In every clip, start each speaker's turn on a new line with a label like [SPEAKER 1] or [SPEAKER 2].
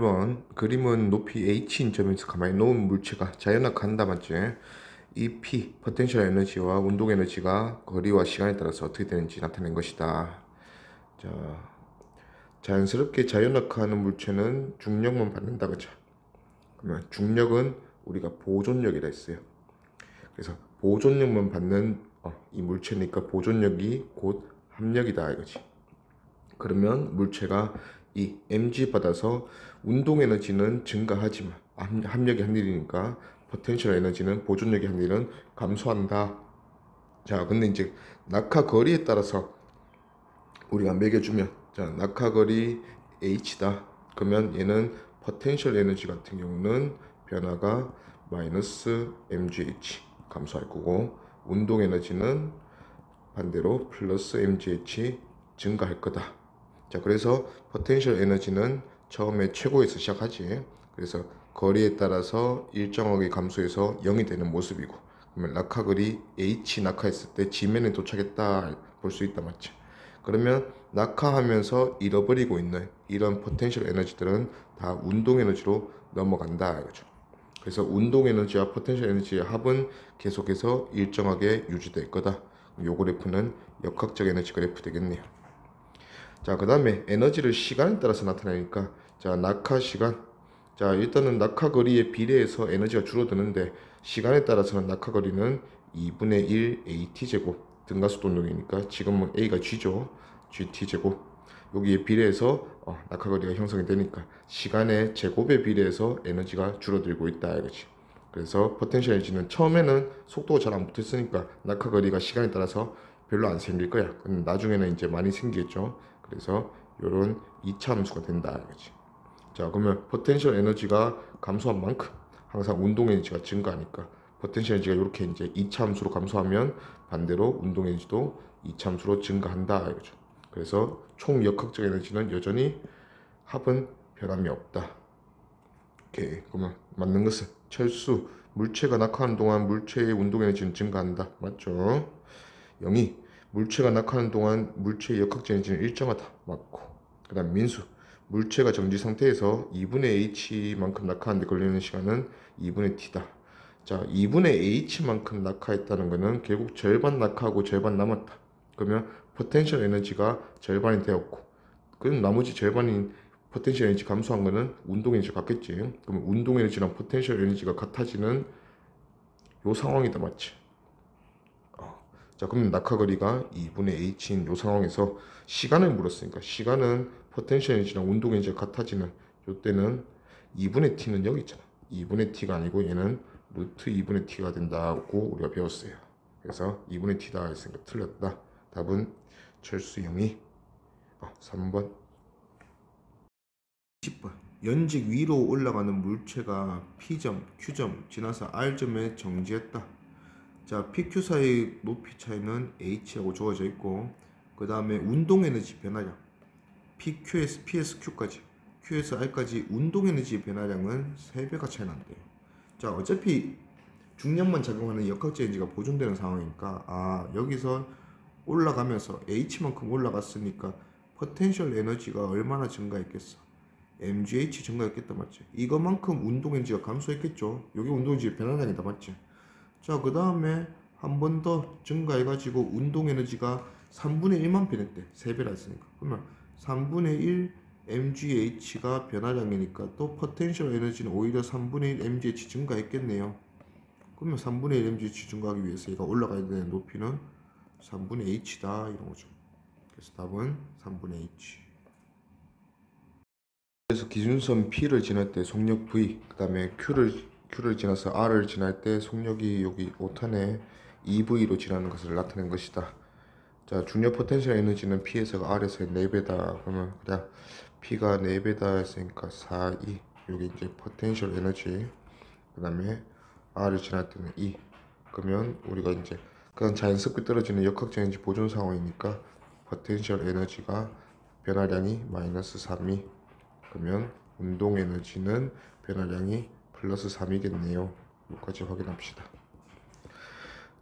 [SPEAKER 1] 1번 그림은 높이 h인 점에서 가만히 놓은 물체가 자연낙하한다 맞지? 이 P, 포텐셜 에너지와 운동 에너지가 거리와 시간에 따라서 어떻게 되는지 나타낸 것이다. 자, 자연스럽게 자연낙하하는 물체는 중력만 받는다 그죠? 그러면 중력은 우리가 보존력이라 했어요. 그래서 보존력만 받는 이 물체니까 보존력이 곧 합력이다 이거지. 그러면 물체가 이 mg 받아서 운동 에너지는 증가하지만 합력이 한 일이니까 포텐셜 에너지는 보존력이 한 일은 감소한다. 자, 근데 이제 낙하 거리에 따라서 우리가 매겨주면, 자, 낙하 거리 h다. 그러면 얘는 포텐셜 에너지 같은 경우는 변화가 마이너스 mgh 감소할 거고, 운동 에너지는 반대로 플러스 mgh 증가할 거다. 자, 그래서 포텐셜 에너지는 처음에 최고에서 시작하지. 그래서 거리에 따라서 일정하게 감소해서 0이 되는 모습이고, 그러면 낙하거리 h 낙하했을 때 지면에 도착했다 볼 수 있다 맞지? 그러면 낙하하면서 잃어버리고 있는 이런 포텐셜 에너지들은 다 운동 에너지로 넘어간다 이거죠. 그래서 운동 에너지와 포텐셜 에너지의 합은 계속해서 일정하게 유지될 거다. 요 그래프는 역학적 에너지 그래프 되겠네요. 자, 그 다음에 에너지를 시간에 따라서 나타내니까, 자, 낙하 시간. 자, 일단은 낙하 거리에 비례해서 에너지가 줄어드는데, 시간에 따라서는 낙하 거리는 2분의 1 AT 제곱 등가속도 운동이니까 지금은 A가 G죠. GT 제곱. 여기에 비례해서 낙하 거리가 형성이 되니까 시간의 제곱에 비례해서 에너지가 줄어들고 있다 이거지. 그래서 포텐셜 에너지는 처음에는 속도가 잘 안 붙었으니까 낙하 거리가 시간에 따라서 별로 안 생길 거야. 근데 나중에는 이제 많이 생기겠죠. 그래서 이런 2차 함수가 된다 이거지. 자, 그러면 포텐셜 에너지가 감소한 만큼 항상 운동 에너지가 증가하니까 포텐셜 에너지가 이렇게 이제 2차 함수로 감소하면 반대로 운동 에너지도 2차 함수로 증가한다 이거죠. 그래서 총 역학적 에너지는 여전히 합은 변함이 없다. 오케이. 그러면 맞는 것은 철수 물체가 낙하하는 동안 물체의 운동 에너지는 증가한다. 맞죠? 0이 물체가 낙하하는 동안 물체의 역학적 에너지는 일정하다. 맞고. 그 다음 민수 물체가 정지 상태에서 2분의 h만큼 낙하하는데 걸리는 시간은 2분의 t다. 자, 2분의 h만큼 낙하했다는 것은 결국 절반 낙하하고 절반 남았다. 그러면 포텐셜 에너지가 절반이 되었고, 그럼 나머지 절반인 포텐셜 에너지 감소한 거는 운동 에너지가 같겠지. 그러면 운동 에너지랑 포텐셜 에너지가 같아지는 요 상황이다. 맞지? 자, 그러면 낙하거리가 2분의 h인 요 상황에서 시간을 물었으니까 시간은 포텐셜 에너지랑 운동 에너지가 같아지는 요 때는 2분의 t는 여기 있잖아. 2분의 t가 아니고 얘는 루트 2분의 t가 된다고 우리가 배웠어요. 그래서 2분의 t다 했으니까 틀렸다. 답은 철수 0이 3번. 10번 연직 위로 올라가는 물체가 P점, Q점 지나서 R점에 정지했다. 자, PQ 사이 높이 차이는 H하고 주어져 있고, 그 다음에 운동 에너지 변화량 PQ에서 PSQ까지 Q에서 R까지 운동 에너지 변화량은 3배가 차이 난대요. 자, 어차피 중력만 작용하는 역학적 에너지가 보존되는 상황이니까 여기서 올라가면서 H만큼 올라갔으니까 포텐셜 에너지가 얼마나 증가했겠어? mgh 증가했겠다 맞지? 이거만큼 운동 에너지가 감소했겠죠. 여기 운동 에너지 변화량이다 맞지? 자, 그 다음에 한 번 더 증가해가지고 운동 에너지가 3분의 1만 변했대. 3배라 했으니까. 그러면 3분의 1 mgh가 변화량이니까 또 포텐셜 에너지는 오히려 3분의 1 mgh 증가했겠네요. 그러면 3분의 1 mgh 증가하기 위해서 얘가 올라가야 되는 높이는 3분의 h다 이런 거죠. 그래서 답은 3분의 h. 그래서 기준선 P를 지날 때 속력 V, 그 다음에 Q를 지나서 R을 지날 때 속력이 여기 5턴에 2V로 지나는 것을 나타낸 것이다. 자, 중력 포텐셜 에너지는 P에서 R에서 4배다. 그러면 그냥 P가 4배다 했으니까 4, 2. 여기 이제 포텐셜 에너지. 그 다음에 R을 지날 때는 2. 그러면 우리가 이제 그냥 자연스럽게 떨어지는 역학적 에너지 보존 상황이니까 포텐셜 에너지가 변화량이 마이너스 3이, 그러면 운동 에너지는 변화량이 플러스 3이겠네요. 여기까지 확인합시다.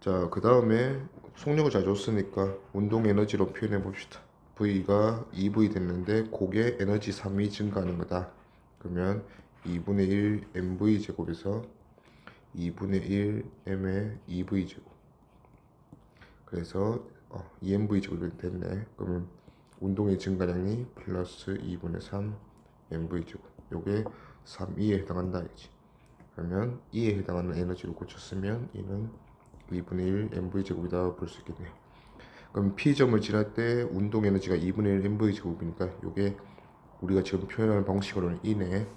[SPEAKER 1] 자, 그 다음에 속력을 잘 줬으니까 운동 에너지로 표현해 봅시다. V가 2V 됐는데 고개 에너지 3이 증가하는 거다. 그러면 2분의 1 mv 제곱에서 2분의 1 m의 2v 제곱. 그래서 2mv 제곱이 됐네. 그러면 운동의 증가량이 플러스 2분의 3 mv 제곱. 요게 3E에 해당한다 이지. 그러면 E에 해당하는 에너지로 고쳤으면 이는 2분의 1 mv 제곱이다 볼 수 있겠네요. 그럼 P점을 지날 때 운동 에너지가 2분의 1 mv 제곱이니까 요게 우리가 지금 표현하는 방식으로는 E네.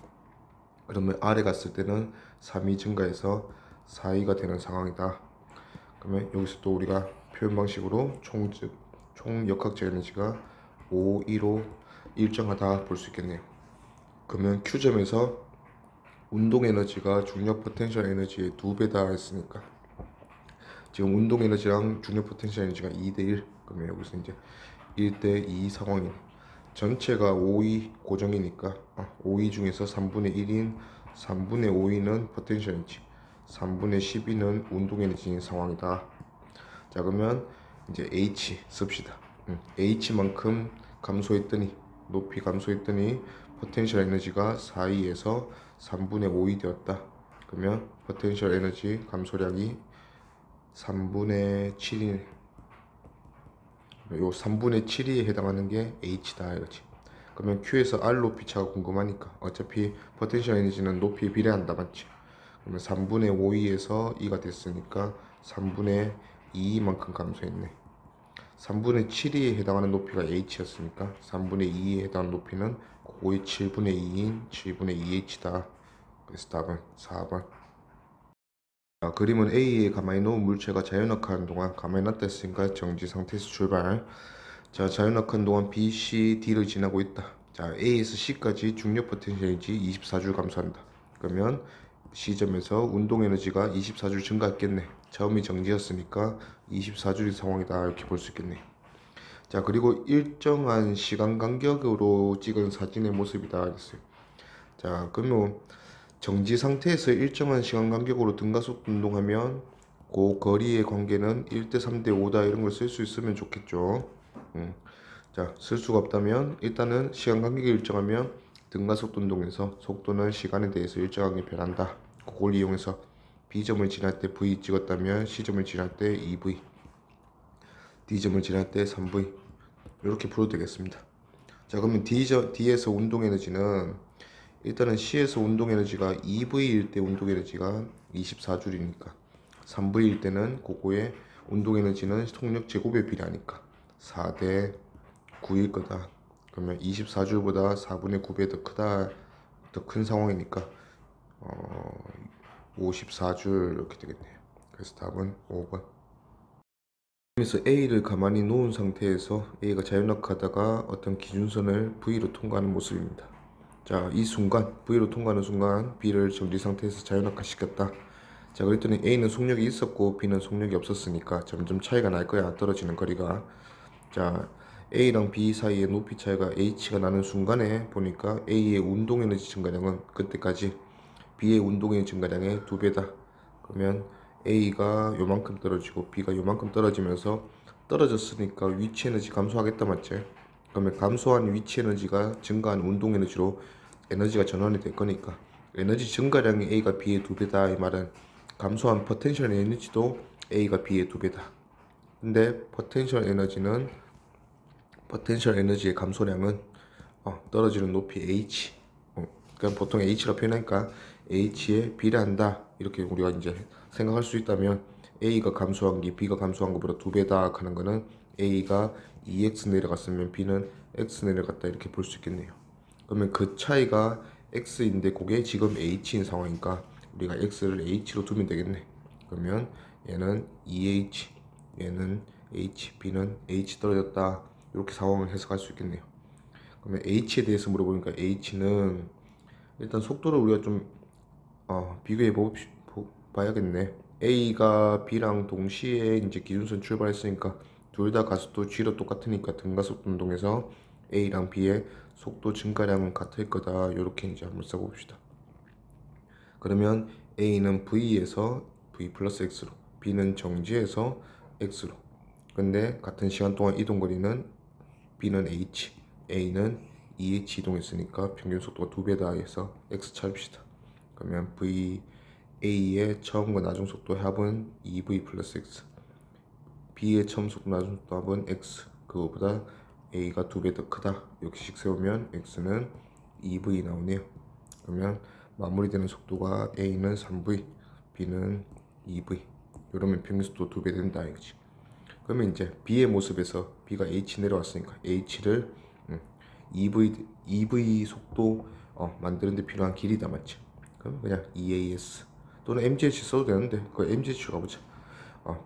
[SPEAKER 1] 그러면 아래 갔을 때는 3이 증가해서 4E가 되는 상황이다. 그러면 여기서 또 우리가 표현 방식으로 총 역학적 에너지가 5E로 일정하다 볼 수 있겠네요. 그러면 Q점에서 운동 에너지가 중력 포텐셜 에너지의 2배다 했으니까 지금 운동 에너지랑 중력 포텐셜 에너지가 2대1. 그러면 여기서 이제 1대2 상황인 전체가 5E 고정이니까 5E 중에서 3분의 1인 3분의 5E는 포텐셜 에너지, 3분의 12는 운동 에너지인 상황이다. 자, 그러면 이제 H 씁시다. H만큼 감소했더니 높이 감소했더니 포텐셜 에너지가 4E에서 3분의 5E 되었다. 그러면 포텐셜 에너지 감소량이 3분의 7이 요 3분의 7에 해당하는 게 H다 이거지. 그러면 Q에서 R 높이 차가 궁금하니까 어차피 포텐셜 에너지는 높이에 비례한다 맞지? 그러면 3분의 5E에서 2가 됐으니까 3분의 2만큼 감소했네. 3분의 7에 해당하는 높이가 H였으니까 3분의 2에 해당하는 높이는 거의 7분의 2인 7분의 2H다. 그래서 답은 4번. 그림은 A에 가만히 놓은 물체가 자연학하는 동안 가만히 놨다 했으니까 정지 상태에서 출발. 자, 자연학하는 동안 B, C, D를 지나고 있다. 자, A에서 C까지 중력 포텐셜이지 24줄 감소한다. 그러면 C점에서 운동 에너지가 24줄 증가했겠네. 처음이 정지였으니까 24줄의 상황이다 이렇게 볼 수 있겠네. 자, 그리고 일정한 시간 간격으로 찍은 사진의 모습이다 했어요. 자, 그러면 정지 상태에서 일정한 시간 간격으로 등가속 운동하면 그 거리의 관계는 1대 3대 5다 이런 걸 쓸 수 있으면 좋겠죠. 자, 쓸 수가 없다면 일단은 시간 간격이 일정하면 등가속 운동에서 속도는 시간에 대해서 일정하게 변한다. 그걸 이용해서 B점을 지날 때 V 찍었다면 C점을 지날 때 2V, D점을 지날 때 3V 이렇게 풀어도 되겠습니다. 자, 그러면 D에서 운동 에너지는 일단은 C에서 운동 에너지가 2V일 때 운동 에너지가 24줄이니까 3V일 때는 그거의 운동 에너지는 속력 제곱에 비례하니까 4대 9일 거다. 그러면 24줄보다 4분의 9배 더 크다, 더 큰 상황이니까 54줄 이렇게 되겠네요. 그래서 답은 5번. 그래서 A를 가만히 놓은 상태에서 A가 자연학하다가 어떤 기준선을 V로 통과하는 모습입니다. 자, 이 순간 V로 통과하는 순간 B를 정지 상태에서 자연학화 시켰다. 자, 그랬더니 A는 속력이 있었고 B는 속력이 없었으니까 점점 차이가 날 거야. 떨어지는 거리가. 자, A랑 B 사이의 높이 차이가 H가 나는 순간에 보니까 A의 운동 에너지 증가량은 그때까지 B의 운동 에너지 증가량의 2배다. 그러면 A가 요만큼 떨어지고 B가 요만큼 떨어지면서 떨어졌으니까 위치 에너지 감소하겠다 맞지? 그러면 감소한 위치 에너지가 증가한 운동 에너지로 에너지가 전환이 될 거니까 에너지 증가량이 A가 B의 2배다 이 말은 감소한 포텐셜 에너지도 A가 B의 2배다. 근데 포텐셜 에너지의 감소량은 떨어지는 높이 H, 그냥 보통 H라 표현하니까 H에 비례한다 이렇게 우리가 이제 생각할 수 있다면 A가 감소한 게 B가 감소한 것보다 2배다 하는 거는 A가 2x 내려갔으면 B는 x 내려갔다 이렇게 볼 수 있겠네요. 그러면 그 차이가 x인데 그게 지금 h인 상황이니까 우리가 x를 h로 두면 되겠네. 그러면 얘는 2h, 얘는 h, b는 h 떨어졌다 이렇게 상황을 해석할 수 있겠네요. 그러면 h에 대해서 물어보니까 h는 일단 속도를 우리가 좀 비교해 봐야겠네. A가 B랑 동시에 이제 기준선 출발했으니까 둘 다 가속도 G로 똑같으니까 등가속도 운동에서 A랑 B의 속도 증가량은 같을 거다. 이렇게 이제 한번 써봅시다. 그러면 A는 V에서 V 플러스 X로, B는 정지에서 X로. 근데 같은 시간 동안 이동 거리는 B는 H, A는 EH 이동했으니까 평균 속도가 2배다 해서 X 찾읍시다. 그러면 VA의 처음과 나중 속도 합은 2V 플러스 X, B의 처음 속도 나중 속도 합은 X, 그거보다 A가 2배 더 크다 이렇게씩 세우면 X는 2V 나오네요. 그러면 마무리되는 속도가 A는 3V, B는 2V, 이러면 평균 속도 2배 된다 이거지. 그러면 이제 B의 모습에서 B가 H 내려왔으니까 H를 2V 속도 만드는데 필요한 길이다 맞지? 그럼 그냥 EAS 또는 MGH 써도 되는데 그 MGH 가보자.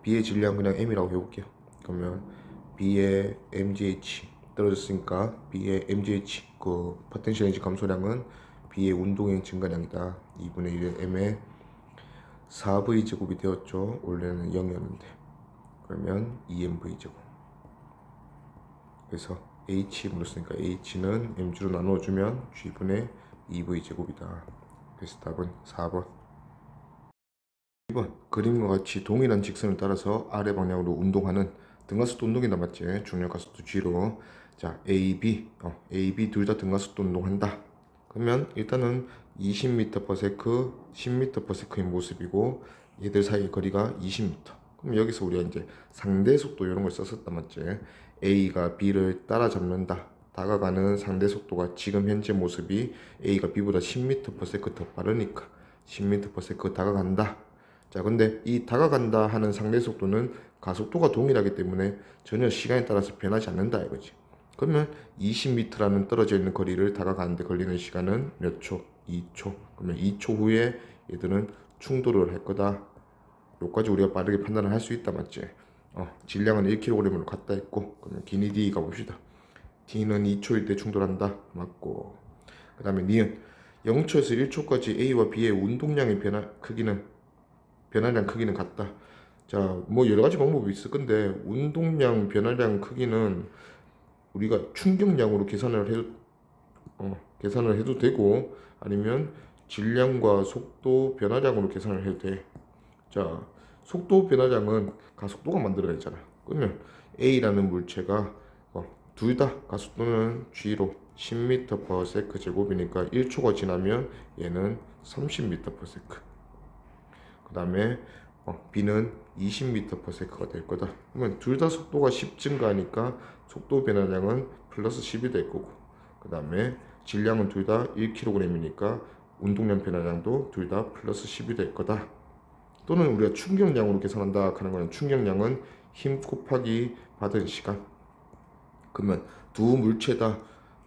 [SPEAKER 1] B의 질량 그냥 M이라고 해볼게요. 그러면 B의 MGH 떨어졌으니까 B의 MGH 그 포텐셜 에너지 감소량은 B의 운동량 증가량이다. 2분의 1의 M의 4V 제곱이 되었죠. 원래는 0이었는데 그러면 2MV 제곱. 그래서 H 물었으니까 H는 mg로 나누어주면 G분의 2V 제곱이다. 그래서 답은 4번. 2번 그림과 같이 동일한 직선을 따라서 아래 방향으로 운동하는 등가속도 운동이다 맞지? 중력가속도 G로. 자 AB 둘 다 등가속도 운동한다. 그러면 일단은 20m/s, 10m/s인 모습이고 얘들 사이의 거리가 20m. 그럼 여기서 우리가 이제 상대 속도 이런 걸 썼었단 맞지? A가 B를 따라잡는다. 다가가는 상대 속도가 지금 현재 모습이 A가 B보다 10m/s 더 빠르니까 10m/s 다가간다. 자, 근데 이 다가간다 하는 상대 속도는 가속도가 동일하기 때문에 전혀 시간에 따라서 변하지 않는다 이거지. 그러면 20m라는 떨어져 있는 거리를 다가가는데 걸리는 시간은 몇 초? 2초. 그러면 2초 후에 얘들은 충돌을 할 거다. 여기까지 우리가 빠르게 판단을 할 수 있다 맞지? 질량은 1kg으로 같다 했고, 그러면 기니 D 가봅시다. D는 2초일 때 충돌한다 맞고, 그 다음에 니은 0초에서 1초까지 A와 B의 운동량의 변화량 크기는 같다. 자, 뭐 여러가지 방법이 있을 건데 운동량 변화량 크기는 우리가 충격량으로 계산을 해도 되고, 아니면 질량과 속도 변화량으로 계산을 해도 돼. 자, 속도 변화량은 가속도가 만들어내잖아. 그러면 A라는 물체가 둘 다 가속도는 G로 10m/s 제곱이니까 1초가 지나면 얘는 30m/s. 그 다음에 B는 20m/s가 될 거다. 그러면 둘 다 속도가 10 증가하니까 속도 변화량은 플러스 10이 될 거고, 그 다음에 질량은 둘 다 1kg이니까 운동량 변화량도 둘 다 플러스 10이 될 거다. 또는 우리가 충격량으로 계산한다 하는 거는 충격량은 힘 곱하기 받은 시간. 그러면 두 물체 다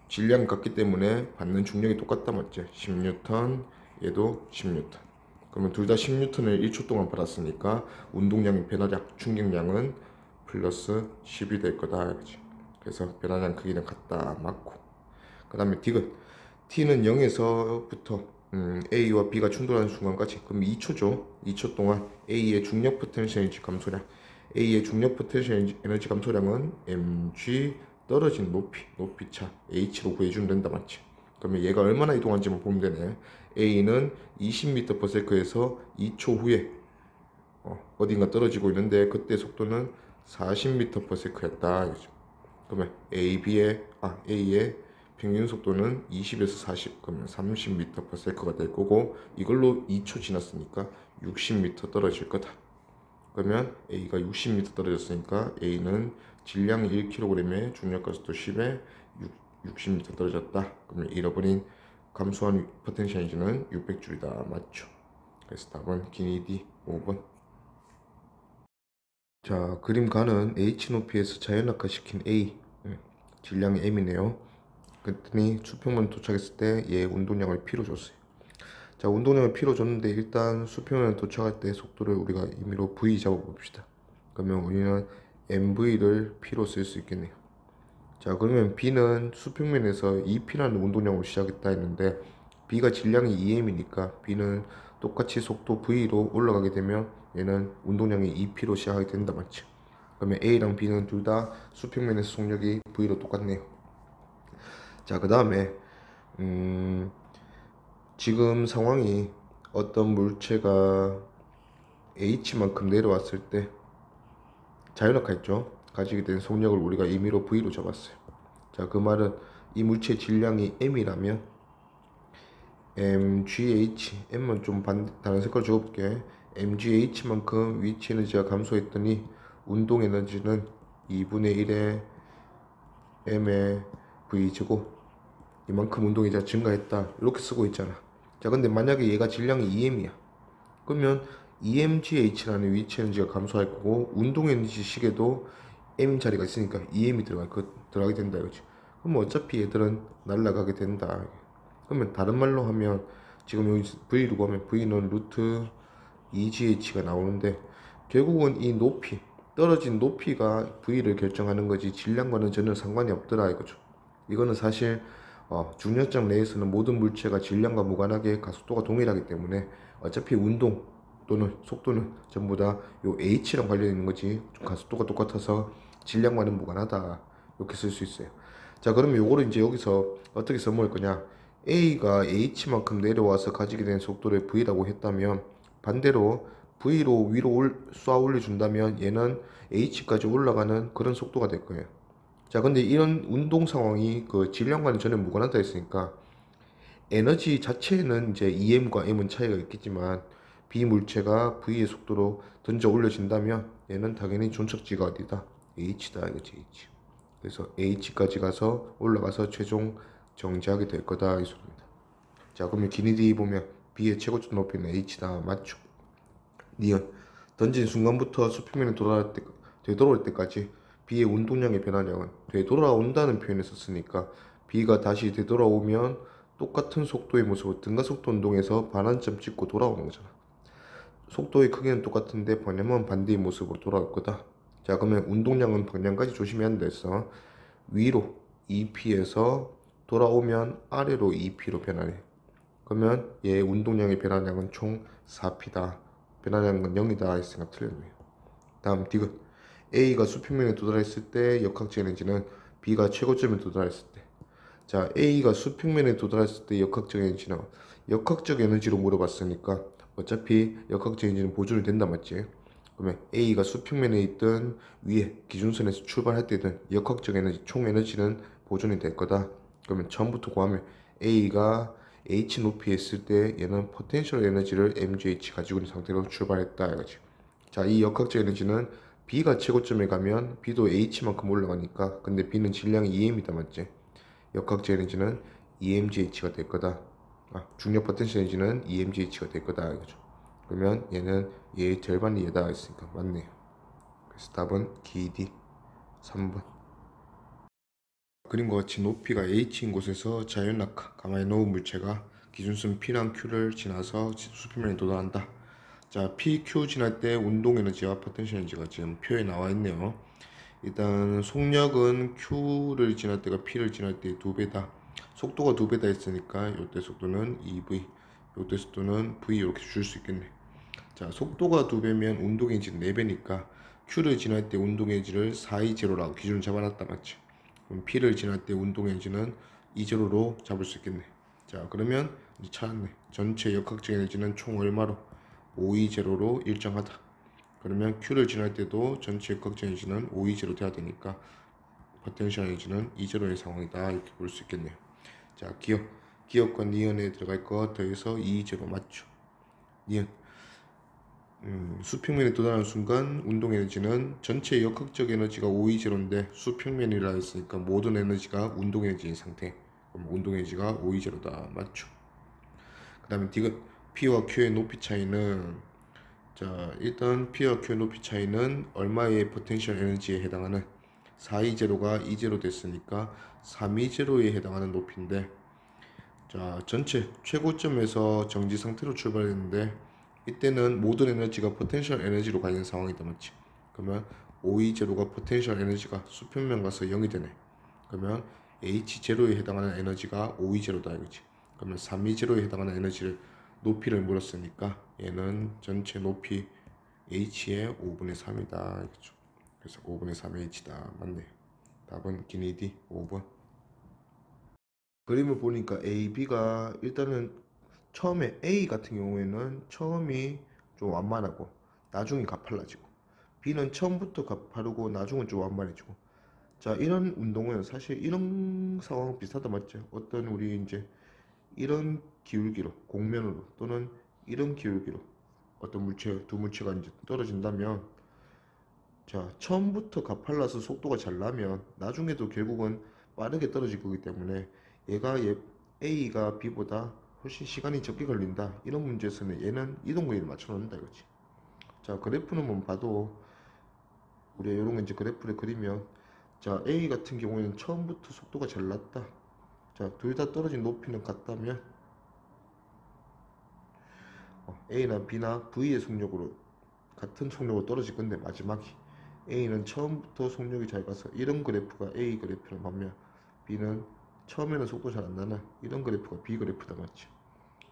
[SPEAKER 1] 질량 같기 때문에 받는 중력이 똑같다 맞지? 10N, 얘도 10N. 그러면 둘 다 10N을 1초 동안 받았으니까 운동량의 변화량, 충격량은 플러스 10이 될 거다. 그래서 변화량 크기는 같다 맞고. 그 다음에 디귿. T는 0에서부터 A와 B가 충돌하는 순간까지, 그럼 2초죠. 2초 동안 A의 중력 포텐셜 에너지 감소량, A의 중력 포텐셜 에너지 감소량은 mg 떨어진 높이차 h로 구해주면 된다 맞지? 그러면 얘가 얼마나 이동한지만 보면 되네. A는 20m/s에서 2초 후에 어딘가 떨어지고 있는데 그때 속도는 40m/s였다. 그러면 A의 평균 속도는 20에서 40, 그러면 30m/s가 될 거고, 이걸로 2초 지났으니까 60m 떨어질 거다. 그러면 A가 60m 떨어졌으니까 A는 질량 1kg에 중력가속도 10에 60m 떨어졌다. 그러면 잃어버린 감소한 포텐셜 에너지는 600줄이다 맞죠? 그래서 답은 기니 D 5번. 자, 그림 가는 H 높이에서 자연낙하시킨 A, 질량이 M이네요. 그랬더니 수평면 도착했을 때 얘 운동량을 P로 줬어요. 자, 운동량을 P로 줬는데 일단 수평면 도착할 때 속도를 우리가 임의로 V 잡아봅시다. 그러면 우리는 MV를 P로 쓸 수 있겠네요. 자, 그러면 B는 수평면에서 2P라는 운동량으로 시작했다 했는데 B가 질량이 2M이니까 B는 똑같이 속도 V로 올라가게 되면 얘는 운동량이 2P로 시작하게 된다 맞죠? 그러면 A랑 B는 둘 다 수평면에서 속력이 V로 똑같네요. 자, 그 다음에 지금 상황이 어떤 물체가 H만큼 내려왔을 때 자연낙하 있죠? 가지게 된 속력을 우리가 임의로 V로 잡았어요. 자, 그 말은 이 물체 질량이 m이라면 mgh, m은 좀 다른 색깔 줘볼게. mgh만큼 위치 에너지가 감소했더니 운동 에너지는 2분의 1의 m의 v제곱, 이만큼 운동 에너지가 증가했다, 이렇게 쓰고 있잖아. 자, 근데 만약에 얘가 질량이 2m이야. 그러면 EMGH라는 위치 에너지가 감소할 거고, 운동 에너지 식에도 M 자리가 있으니까 EM이 들어가게 된다 이거지. 그럼 어차피 얘들은 날아가게 된다. 그러면 다른 말로 하면, 지금 여기 V로 보면 V는 루트 EGH가 나오는데, 결국은 이 높이, 떨어진 높이가 V를 결정하는 거지 질량과는 전혀 상관이 없더라 이거죠. 이거는 사실 중력장 내에서는 모든 물체가 질량과 무관하게 가속도가 동일하기 때문에 어차피 운동 또는 속도는 전부 다 요 h랑 관련 있는 거지, 가속도가 똑같아서 질량과는 무관하다, 이렇게 쓸 수 있어요. 자, 그러면 요거를 이제 여기서 어떻게 써먹을 거냐. a가 h만큼 내려와서 가지게 된 속도를 v라고 했다면, 반대로 v로 위로 쏴 올려준다면 얘는 h까지 올라가는 그런 속도가 될 거예요. 자, 근데 이런 운동 상황이 그 질량과는 전혀 무관하다 했으니까, 에너지 자체는 이제 EM과 M은 차이가 있겠지만 비물체가 V의 속도로 던져 올려진다면 얘는 당연히 존착지가 어디다? H다 이거지, H. 그래서 H까지 가서 올라가서 최종 정지하게 될 거다 이 소리입니다. 자, 그러면 기니디 보면 B의 최고점 높이는 H다, 맞죠? 니은 던진 순간부터 수평면에 되돌아올 때까지 B의 운동량의 변화량은, 되돌아온다는 표현을 썼으니까 B가 다시 되돌아오면 똑같은 속도의 모습으로 등가속도 운동에서 반환점 찍고 돌아오는 거잖아. 속도의 크기는 똑같은데 방향은 반대의 모습으로 돌아올 거다. 자, 그러면 운동량은 방향까지 조심해야 한다 했어. 위로 2p에서 돌아오면 아래로 2p로 변하네. 그러면 얘 운동량의 변화량은 총 4p다. 변화량은 0이다 했으니까 틀렸네요. 다음 디귿, A가 수평면에 도달했을 때 역학적 에너지는 B가 최고점에 도달했을 때. 자, A가 수평면에 도달했을 때 역학적 에너지는, 역학적 에너지로 물어봤으니까 어차피 역학적 에너지는 보존이 된다 맞지? 그러면 A가 수평면에 있든 위에 기준선에서 출발할 때든 역학적 에너지 총 에너지는 보존이 될 거다. 그러면 처음부터 구하면 A가 H 높이에 있을 때 얘는 포텐셜 에너지를 mgh 가지고 있는 상태로 출발했다 이거지. 자, 이 역학적 에너지는 B가 최고점에 가면 B도 H만큼 올라가니까, 근데 B는 질량이 2m이다 맞지? 역학적 에너지는 EMGH가 될 거다. 중력 포텐셜 에너지는 EMGH가 될 거다 이거죠. 그러면 얘는 얘의 절반이 얘다 했으니까 맞네요. 그래서 답은 GD 3번. 그림과 같이 높이가 h인 곳에서 자연낙하, 가만히 놓은 물체가 기준선 P랑 Q를 지나서 수평면에 도달한다. 자, P, Q 지날 때 운동 에너지와 포텐셜 에너지가 지금 표에 나와 있네요. 일단 속력은 Q를 지날 때가 P를 지날 때 2배다. 속도가 2배다 했으니까 이때 속도는 EV, 이때 속도는 V, 이렇게 줄 수 있겠네. 자, 속도가 2배면 운동 에너지는 4배니까 Q를 지날 때 운동 에너지를 420라고 기준을 잡아놨다 맞지? 그럼 P를 지날 때 운동 에너지는 2제로로 잡을 수 있겠네. 자, 그러면 이제 찾았네. 전체 역학적 에너지는 총 얼마로? 520로 일정하다. 그러면 Q를 지날 때도 전체 역학적 에너지는 520 돼야 되니까 포텐셜 에너지는 2제로의 상황이다, 이렇게 볼 수 있겠네요. 자, 기억과 니은에 들어갈 거 더해서 220 맞죠? 니은 수평면에 도달하는 순간 운동 에너지는, 전체 역학적 에너지가 520인데 수평면이라 했으니까 모든 에너지가 운동 에너지인 상태. 그럼 운동 에너지가 520다 맞죠? 그 다음에 디귿, P와 Q의 높이 차이는, 자, 일단 P와 Q의 높이 차이는 얼마의 포텐셜 에너지에 해당하는, 420가 20 됐으니까 320에 해당하는 높이인데, 자, 전체 최고점에서 정지 상태로 출발했는데 이때는 모든 에너지가 포텐셜 에너지로 가 있는 상황이다 맞지? 그러면 520가 포텐셜 에너지가 수평면 가서 0이 되네. 그러면 H0에 해당하는 에너지가 520다 이거지. 그러면 320에 해당하는 에너지를, 높이를 물었으니까 얘는 전체 높이 H의 5분의 3이다 이거죠. 그래서 5분의 3 H다 맞네. 답은 기니디 5번. 그림을 보니까 A, B가 일단은 처음에 A 같은 경우에는 처음이 좀 완만하고 나중이 가팔라지고, B는 처음부터 가파르고 나중은 좀 완만해지고, 자, 이런 운동은 사실 이런 상황 비슷하다 맞죠? 어떤 우리 이제 이런 기울기로 곡면으로 또는 이런 기울기로 어떤 물체 두 물체가 이제 떨어진다면, 자, 처음부터 가팔라서 속도가 잘 나면 나중에도 결국은 빠르게 떨어질 거기 때문에 A가 B보다 훨씬 시간이 적게 걸린다, 이런 문제에서는 얘는 이동 거리를 맞춰 놓는다 이거지. 자, 그래프는 뭐 봐도 우리가 이런 거 이제 그래프를 그리면, 자, A 같은 경우에는 처음부터 속도가 잘 났다. 자, 둘 다 떨어진 높이는 같다면 A나 B나 V의 속력으로 같은 속력으로 떨어질 건데, 마지막이 A는 처음부터 속력이 잘 가서 이런 그래프가 A 그래프를 반면 B는 처음에는 속도 잘 안 나는 이런 그래프가 B 그래프다 맞죠?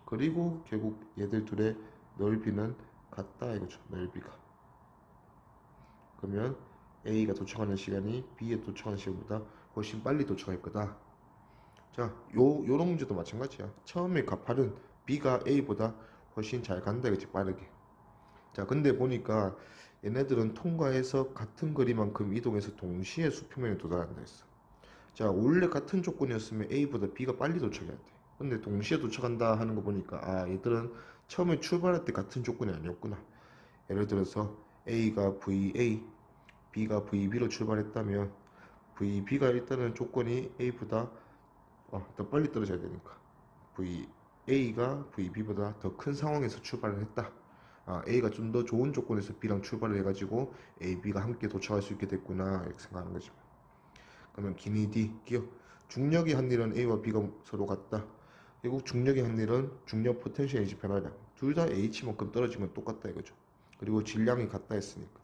[SPEAKER 1] 그리고 결국 얘들 둘의 넓이는 같다 이거죠. 넓이가. 그러면 A가 도착하는 시간이 B에 도착하는 시간보다 훨씬 빨리 도착할 거다. 자, 요런 문제도 마찬가지야. 처음에 가팔은 B가 A보다 훨씬 잘 간다 이거지, 빠르게. 자, 근데 보니까 얘네들은 통과해서 같은 거리만큼 이동해서 동시에 수평면에 도달한다 했어. 자, 원래 같은 조건이었으면 A보다 B가 빨리 도착해야 돼. 근데 동시에 도착한다 하는 거 보니까, 아, 얘들은 처음에 출발할 때 같은 조건이 아니었구나. 예를 들어서 A가 VA, B가 VB로 출발했다면 VB가 일단은 조건이 A보다 더 빨리 떨어져야 되니까 A가 VB보다 더 큰 상황에서 출발을 했다. A가 좀 더 좋은 조건에서 B랑 출발을 해가지고 A, B가 함께 도착할 수 있게 됐구나 이렇게 생각하는 거지. 그러면 기니 D 기억, 중력이 한 일은 A와 B가 서로 같다. 결국 중력이 한 일은 중력 포텐셜 에너지 변화량 둘 다 H만큼 떨어진 건 똑같다 이거죠. 그리고 질량이 같다 했으니까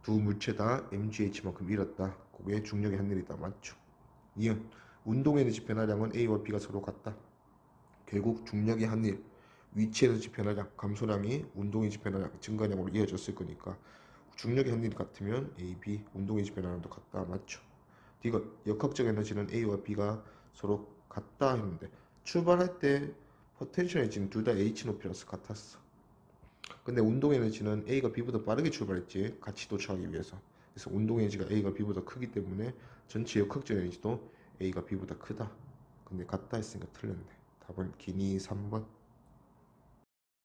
[SPEAKER 1] 두 물체 다 mgH만큼 잃었다. 그게 중력의 한 일이다 맞죠? 이은 운동 에너지 변화량은 A와 B가 서로 같다. 결국 중력의 한 일, 위치 에너지 변화량, 감소량이 운동 에너지 변화량, 증가량으로 이어졌을 거니까 중력의 한 일이 같으면 A, B, 운동 에너지 변화량도 같다 맞죠? 이거 역학적 에너지는 A와 B가 서로 같다 했는데 출발할 때 포텐셜 에너지는 둘 다 H 높이라서 같았어. 근데 운동 에너지는 A가 B보다 빠르게 출발했지, 같이 도착하기 위해서. 그래서 운동 에너지가 A가 B보다 크기 때문에 전체 역학적 에너지도 A가 B보다 크다. 근데 같다 했으니까 틀렸네. 답은 기니 3번.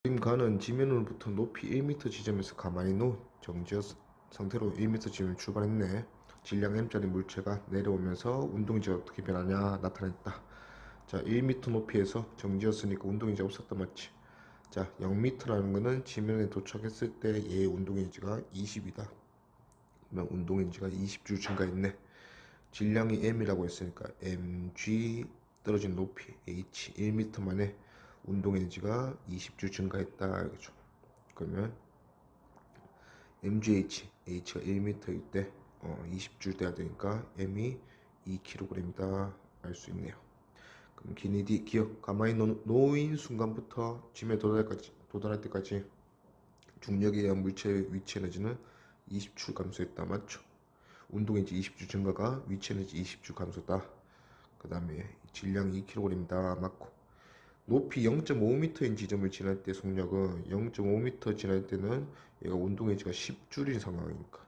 [SPEAKER 1] 그림 가는 지면으로부터 높이 1m 지점에서 가만히 놓은 정지어 상태로 1m 지점을 출발했네. 질량 m짜리 물체가 내려오면서 운동지가 어떻게 변하냐 나타냈다. 자, 1m 높이에서 정지였으니까 운동에너지가 없었다 맞지? 자, 0m라는 거는 지면에 도착했을 때 얘의 운동에너지가 20이다. 그러면 운동에너지가 20줄 증가했네. 질량이 m이라고 했으니까 mg 떨어진 높이 h 1m 만에 운동에너지가 20줄 증가했다 이거죠. 그러면 mgh h가 1m일 때 20줄 돼야 되니까 m이 2kg이다 알 수 있네요. 그럼 기니디 기억, 가만히 놓인 순간부터 짐에 도달할 때까지 중력에 의한 물체의 위치 에너지는 20줄 감소했다 맞죠? 운동에너지 20줄 증가가 위치 에너지 20줄 감소다. 그 다음에 질량 2kg이다 맞고, 높이 0.5m인 지점을 지날 때 속력은 0.5m 지날 때는 얘가 운동에너지가 10줄인 상황이니까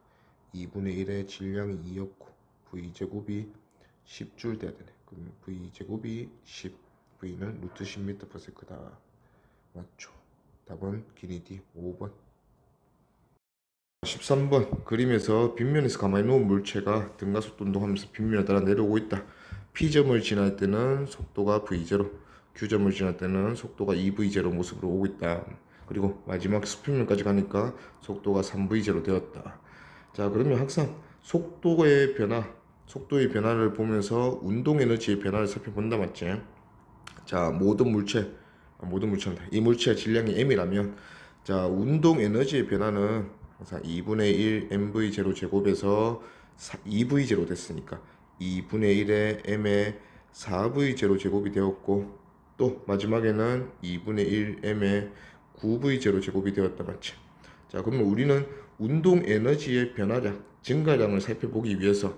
[SPEAKER 1] 2분의 1의 질량이 2였고 V제곱이 10줄 돼야 되네. 그럼 V제곱이 10, V는 루트 10m/s다 맞죠? 답은 기니디 5번. 13번 그림에서 빗면에서 가만히 놓은 물체가 등가속도 운동하면서 빗면을 따라 내려오고 있다. P점을 지날 때는 속도가 V0, Q점을 지날 때는 속도가 2V0 모습으로 오고 있다. 그리고 마지막 수평면까지 가니까 속도가 3V0 되었다. 자, 그러면 항상 속도의 변화를 보면서 운동 에너지의 변화를 살펴본다 맞지? 자, 이 물체의 질량이 m이라면, 자, 운동 에너지의 변화는 항상 2분의 1 mv0 제곱에서 2v0 됐으니까 2분의 1의 m의 4v0 제곱이 되었고, 또 마지막에는 2분의 1 m의 9v0 제곱이 되었다 맞지? 자, 그러면 우리는 운동 에너지의 변화량, 증가량을 살펴보기 위해서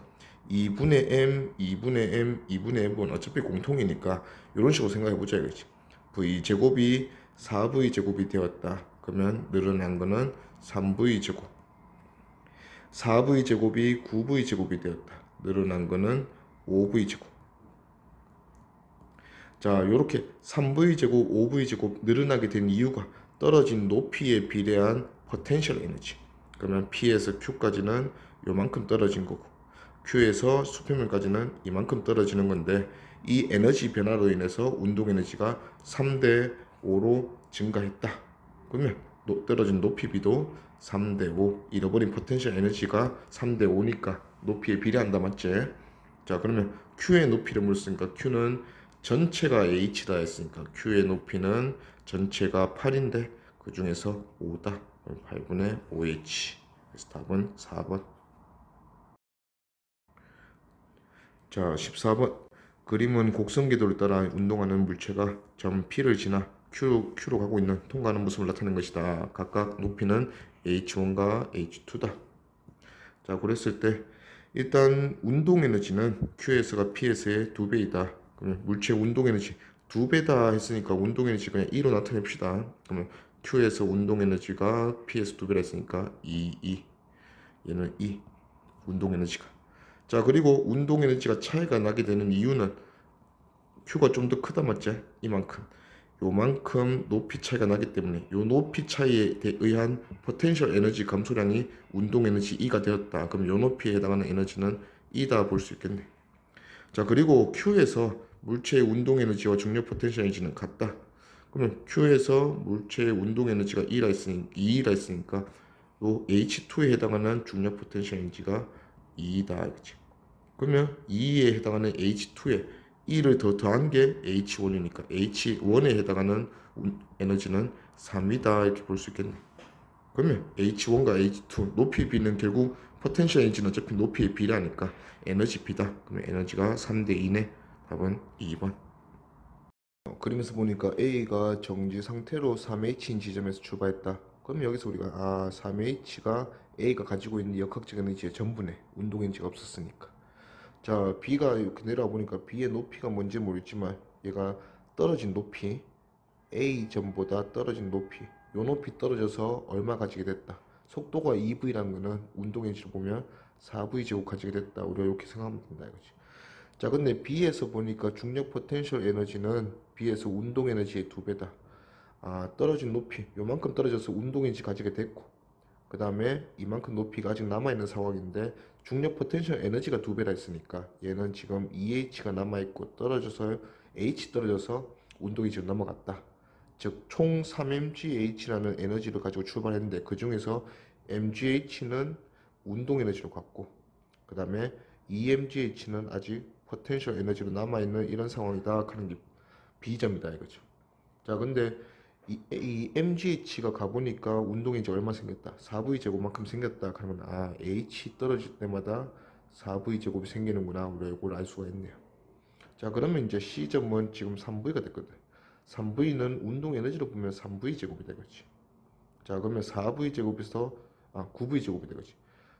[SPEAKER 1] 2분의 m, 2분의 m, 2분의 m은 어차피 공통이니까 이런 식으로 생각해 보자 이거지. v제곱이 4v제곱이 되었다. 그러면 늘어난 거는 3v제곱. 4v제곱이 9v제곱이 되었다. 늘어난 거는 5v제곱. 자, 요렇게 3v제곱, 5v제곱 늘어나게 된 이유가 떨어진 높이에 비례한 포텐셜 에너지. 그러면 P에서 Q까지는 요만큼 떨어진 거고, Q에서 수평면까지는 이만큼 떨어지는 건데, 이 에너지 변화로 인해서 운동 에너지가 3대 5로 증가했다. 그러면 떨어진 높이 B도 3대 5, 잃어버린 포텐셜 에너지가 3대 5니까 높이에 비례한다, 맞지? 자, 그러면 Q의 높이를 물었으니까 Q는 전체가 H다 했으니까 Q의 높이는 전체가 8인데 그 중에서 5다. 8분의 5H. 그래서 답은 4번. 자, 14번. 그림은 곡선궤도를 따라 운동하는 물체가 점 P를 지나 Q로 가고 있는 통과하는 모습을 나타낸 것이다. 각각 높이는 H1과 H2다. 자, 그랬을 때 일단 운동 에너지는 Q에서가 P에서의 2배이다. 그러면 물체 운동 에너지 2배다 했으니까 운동 에너지 그냥 2로 나타냅시다. 그러면 Q에서 운동 에너지가 P에서 2배라 했으니까 2. 얘는 2. 운동 에너지가. 자, 그리고 운동 에너지가 차이가 나게 되는 이유는 Q가 좀 더 크다, 맞지? 이만큼. 요만큼 높이 차이가 나기 때문에 요 높이 차이에 의한 포텐셜 에너지 감소량이 운동 에너지 E가 되었다. 그럼 요 높이에 해당하는 에너지는 E다 볼 수 있겠네. 자, 그리고 Q에서 물체의 운동 에너지와 중력 포텐셜 에너지는 같다. 그러면 Q에서 물체의 운동 에너지가 E라 했으니까 요 H2에 해당하는 중력 포텐셜 에너지가 2다. 그치? 그러면 2에 해당하는 H2에 E를 더한 게 H1이니까 H1에 해당하는 에너지는 3이다 이렇게 볼 수 있겠네. 그러면 H1과 H2 높이 B는 결국 포텐셜 에너지는 어차피 높이에 비례하니까 에너지 B다. 그러면 에너지가 3대 2네. 답은 2번. 그림에서 보니까 A가 정지 상태로 3H인 지점에서 출발했다. 그럼 여기서 우리가 3H가 A가 가지고 있는 역학적 에너지의 전부네. 운동 에너지가 없었으니까. 자, B가 이렇게 내려와 보니까 B의 높이가 뭔지 모르겠지만 얘가 떨어진 높이 A점보다 떨어진 높이 요 높이 떨어져서 얼마 가지게 됐다. 속도가 2V라는 거는 운동 에너지를 보면 4V제곱 가지게 됐다. 우리가 이렇게 생각하면 된다 이거지. 자, 근데 B에서 보니까 중력 포텐셜 에너지는 B에서 운동 에너지의 2배다. 떨어진 높이 요만큼 떨어져서 운동 에너지 가지게 됐고, 그 다음에 이만큼 높이가 아직 남아있는 상황인데 중력 포텐셜 에너지가 2배라 했으니까 얘는 지금 EH가 남아있고 떨어져서 H 떨어져서 운동 에너지로 넘어갔다. 즉 총 3mgh라는 에너지를 가지고 출발했는데 그 중에서 mgh는 운동 에너지로 갔고, 그 다음에 EMGH는 아직 포텐셜 에너지로 남아있는 이런 상황이다 하는 게 B점이다 이거죠. 자, 근데 이 MGH가 가보니까 운동 에너지 얼마 생겼다? 4V 제곱만큼 생겼다. 그러면 H 떨어질 때마다 4V 제곱이 생기는구나. 우리가 이걸 알 수가 있네요. 자, 그러면 이제 C점은 지금 3V가 됐거든. 3V는 운동 에너지로 보면 3V 제곱이 되겠지. 자, 그러면 4V 제곱에서 9V 제곱이 되겠지.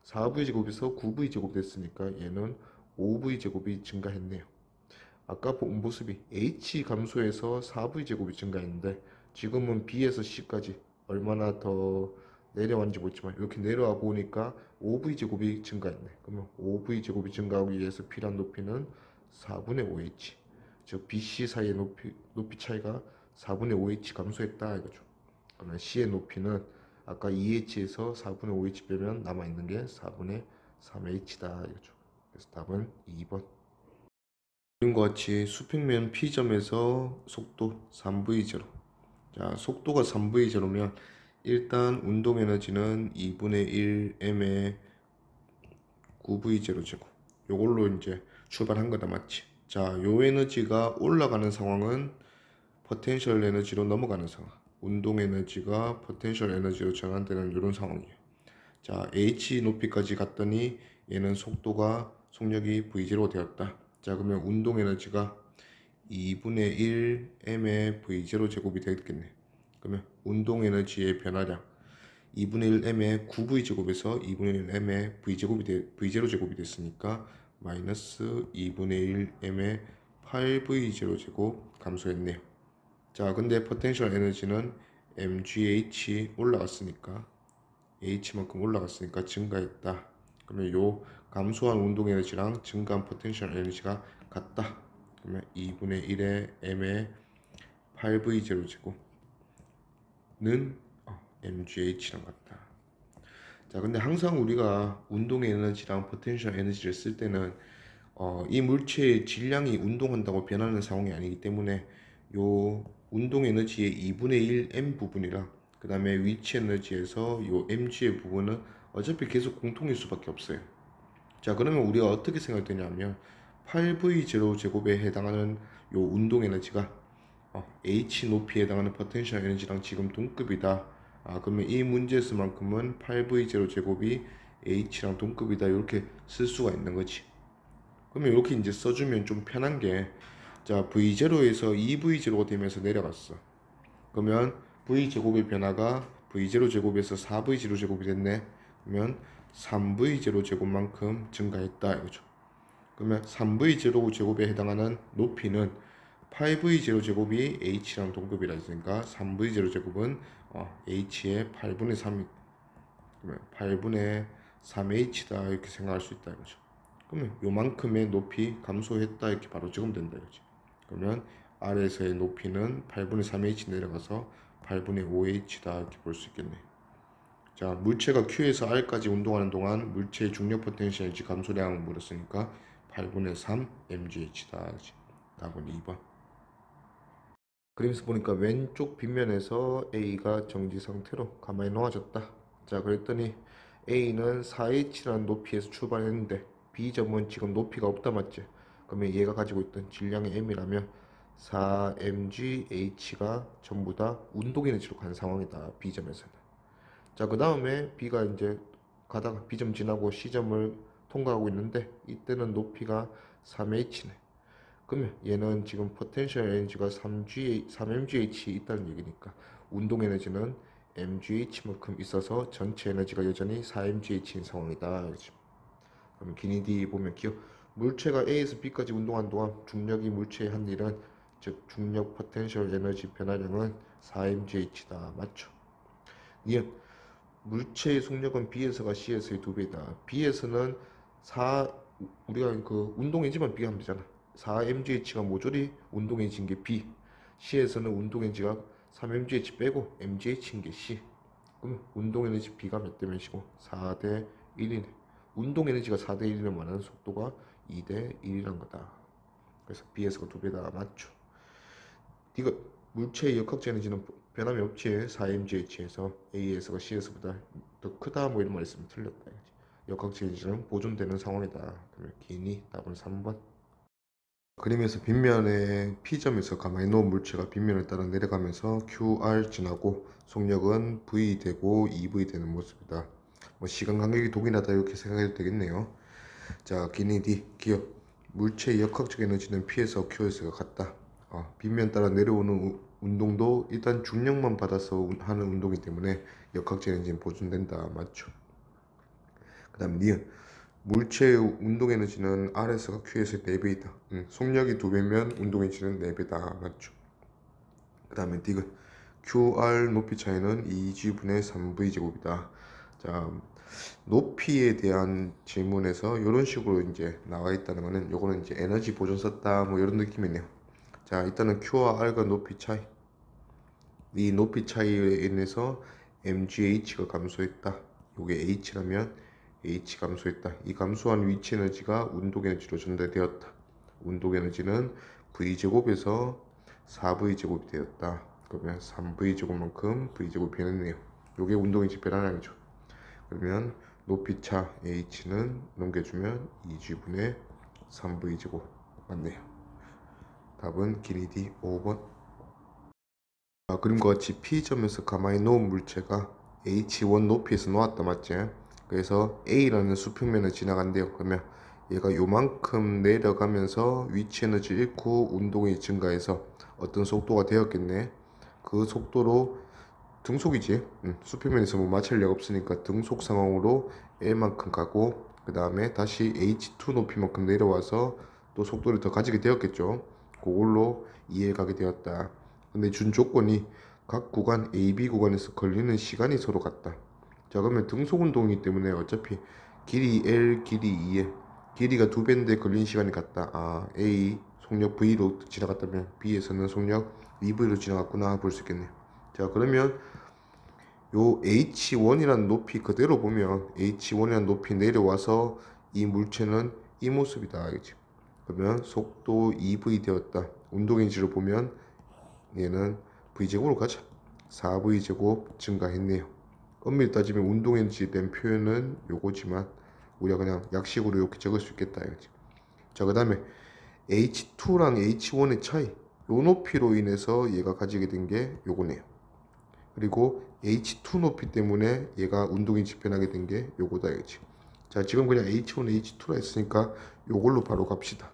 [SPEAKER 1] 4V 제곱에서 9V 제곱 됐으니까 얘는 5V 제곱이 증가했네요. 아까 본 모습이 H 감소해서 4V 제곱이 증가했는데 지금은 B에서 C까지 얼마나 더 내려왔는지 모르지만 이렇게 내려와 보니까 5V 제곱이 증가했네. 그러면 5V 제곱이 증가하기 위해서 필요한 높이는 4분의 5H. 즉 BC 사이의 높이 차이가 4분의 5H 감소했다 이거죠. 그러면 C의 높이는 아까 2H에서 4분의 5H 빼면 남아있는 게 4분의 3H다 이거죠. 그래서 답은 2번. 그림과 같이 수평면 P점에서 속도 3V0. 자, 속도가 3V0면 일단 운동 에너지는 2분의 1 m의 9V0 제곱. 요걸로 이제 출발한 거다, 맞지? 자, 요 에너지가 올라가는 상황은 포텐셜 에너지로 넘어가는 상황. 운동 에너지가 포텐셜 에너지로 전환되는 이런 상황이에요. 자, H 높이까지 갔더니 얘는 속력이 V0 되었다. 자, 그러면 운동 에너지가 2분의 1 m의 V0 제곱이 되겠네. 그러면 운동 에너지의 변화량 2분의 1 m의 9V 제곱에서 2분의 1 m의 V0 제곱이 됐으니까 마이너스 2분의 1 m의 8V0 제곱 감소했네요. 자, 근데 포텐셜 에너지는 mgh 올라갔으니까 H만큼 올라갔으니까 증가했다. 그러면 요 감소한 운동 에너지랑 증가한 포텐셜 에너지가 같다. 그러면 2분의 1의 m의 8v0 제곱는 mgh랑 같다. 자, 근데 항상 우리가 운동 에너지랑 포텐셜 에너지를 쓸 때는 이 물체의 질량이 운동한다고 변하는 상황이 아니기 때문에 요 운동 에너지의 2분의 1 m 부분이랑 그 다음에 위치 에너지에서 요 mg의 부분은 어차피 계속 공통일 수밖에 없어요. 자, 그러면 우리가 어떻게 생각되냐면 8v0 제곱에 해당하는 요 운동 에너지가 h 높이에 해당하는 포텐셜 에너지랑 지금 동급이다. 그러면 이 문제에서만큼은 8v0 제곱이 h랑 동급이다. 이렇게 쓸 수가 있는 거지. 그러면 이렇게 이제 써주면 좀 편한 게, 자, v0에서 2v0가 되면서 내려갔어. 그러면 v제곱의 변화가 v0 제곱에서 4v0 제곱이 됐네. 그러면 3v0 제곱만큼 증가했다 이거죠. 그러면 3v0 제곱에 해당하는 높이는 8v0 제곱이 h랑 동급이라 했으니까 3v0 제곱은 h의 8분의 3이, 그러면 8분의 3h다 이렇게 생각할 수 있다 이거죠. 그러면 요만큼의 높이 감소했다 이렇게 바로 적으면 된다 이거지. 그러면 R에서의 높이는 8분의 3h 내려가서 8분의 5h다 이렇게 볼 수 있겠네. 자, 물체가 Q에서 R까지 운동하는 동안 물체의 중력 포텐셜 에너지 감소량을 물었으니까 8분의 3 mgh다. 답은 2번. 그림에서 보니까 왼쪽 빗면에서 A가 정지 상태로 가만히 놓아졌다. 자, 그랬더니 A는 4h라는 높이에서 출발했는데 B점은 지금 높이가 없다 맞지? 그러면 얘가 가지고 있던 질량의 m이라면 4mgh가 전부 다 운동 에너지로 간 상황이다. B점에서는. 자, 그 다음에 B가 이제 가다가 B점 지나고 C점을 통과하고 있는데 이때는 높이가 3h네. 그러면 얘는 지금 포텐셜 에너지가 3mgh 있다는 얘기니까 운동 에너지는 mgh만큼 있어서 전체 에너지가 여전히 4mgh인 상황이다. 그렇지? 그럼 기니디 보면 기억, 물체가 A에서 B까지 운동한 동안 중력이 물체에 한 일은, 즉 중력 포텐셜 에너지 변화량은 4mgh다. 맞죠? 니은 물체의 속력은 B에서가 C에서의 2배다. B에서는 4, 우리가 그 운동에너지만 비교하면 되잖아. 4mgh가 모조리 운동에너지인 게 B, C에서는 운동에너지가 3mgh 빼고 mgh인 게 C. 그럼 운동에너지 B가 몇 대 몇이고 4대 1이네. 운동에너지가 4대 1이면 말하는 속도가 2대 1이란 거다. 그래서 B에서가 2배다. 맞죠? 이거 물체의 역학적 에너지는 변함이 없지. 4mgh에서 A에서가 C에서보다 더 크다 뭐 이런 말 있으면 틀렸다. 역학적 에너지는 보존되는 상황이다. 그러면 기니 답은 3번. 그림에서 빗면에 P점에서 가만히 놓은 물체가 빗면을 따라 내려가면서 QR 지나고 속력은 V 되고 EV 되는 모습이다. 뭐 시간 간격이 동일하다 이렇게 생각해도 되겠네요. 자, 기니 D 기억, 물체의 역학적 에너지는 P에서 Q에서가 같다. 빗면 따라 내려오는 운동도 일단 중력만 받아서 하는 운동이기 때문에 역학적 에너지는 보존된다. 맞죠? 그 다음 니은, 물체의 운동 에너지는 R에서가 Q에서 4배이다. 속력이 2배면 운동 에너지는 4배다. 맞죠? 그 다음에 디귿, QR 높이 차이는 2G분의 3V제곱이다. 자, 높이에 대한 질문에서 이런 식으로 이제 나와 있다는 거는 요거는 이제 에너지 보존 썼다 뭐 이런 느낌이네요. 자, 일단은 Q와 R과 높이 차이, 이 높이 차이에 인해서 mgh가 감소했다. 요게 h라면 h 감소했다. 이 감소한 위치 에너지가 운동 에너지로 전달되었다. 운동 에너지는 v제곱에서 4v제곱이 되었다. 그러면 3v제곱만큼 v제곱 변했네요. 요게 운동 에너지 변화량이죠. 그러면 높이차 h는 넘겨주면 2g분의 3v제곱 맞네요. 답은 기니디 5번. 그림과 같이 P점에서 가만히 놓은 물체가 H1 높이에서 놓았다 맞지? 그래서 A라는 수평면을 지나간대요. 그러면 얘가 요만큼 내려가면서 위치 에너지 잃고 운동이 증가해서 어떤 속도가 되었겠네. 그 속도로 등속이지. 수평면에서 뭐 마찰력 없으니까 등속 상황으로 L만큼 가고 그 다음에 다시 H2 높이만큼 내려와서 또 속도를 더 가지게 되었겠죠. 그걸로 이해가게 되었다. 근데 준 조건이 각 구간 AB 구간에서 걸리는 시간이 서로 같다. 자, 그러면 등속 운동이기 때문에 어차피 길이 L, 길이 2에 길이가 2배인데 걸린 시간이 같다. 아, A 속력 V로 지나갔다면 B에서는 속력 EV로 지나갔구나 볼 수 있겠네요. 자, 그러면 요 H1이라는 높이 그대로 보면 H1이라는 높이 내려와서 이 물체는 이 모습이다. 알겠지? 그러면 속도 2V 되었다. 운동인지를 보면 얘는 V제곱으로 가자. 4V제곱 증가했네요. 엄밀히 따지면 운동에너지에 대한 표현은 요거지만 우리가 그냥 약식으로 이렇게 적을 수 있겠다. 알겠지? 자, 그 다음에 H2랑 H1의 차이, 요 높이로 인해서 얘가 가지게 된 게 요거네요. 그리고 H2 높이 때문에 얘가 운동인지 변하게 된 게 요거다. 알겠지? 자, 지금 그냥 H1, H2라 했으니까 요걸로 바로 갑시다.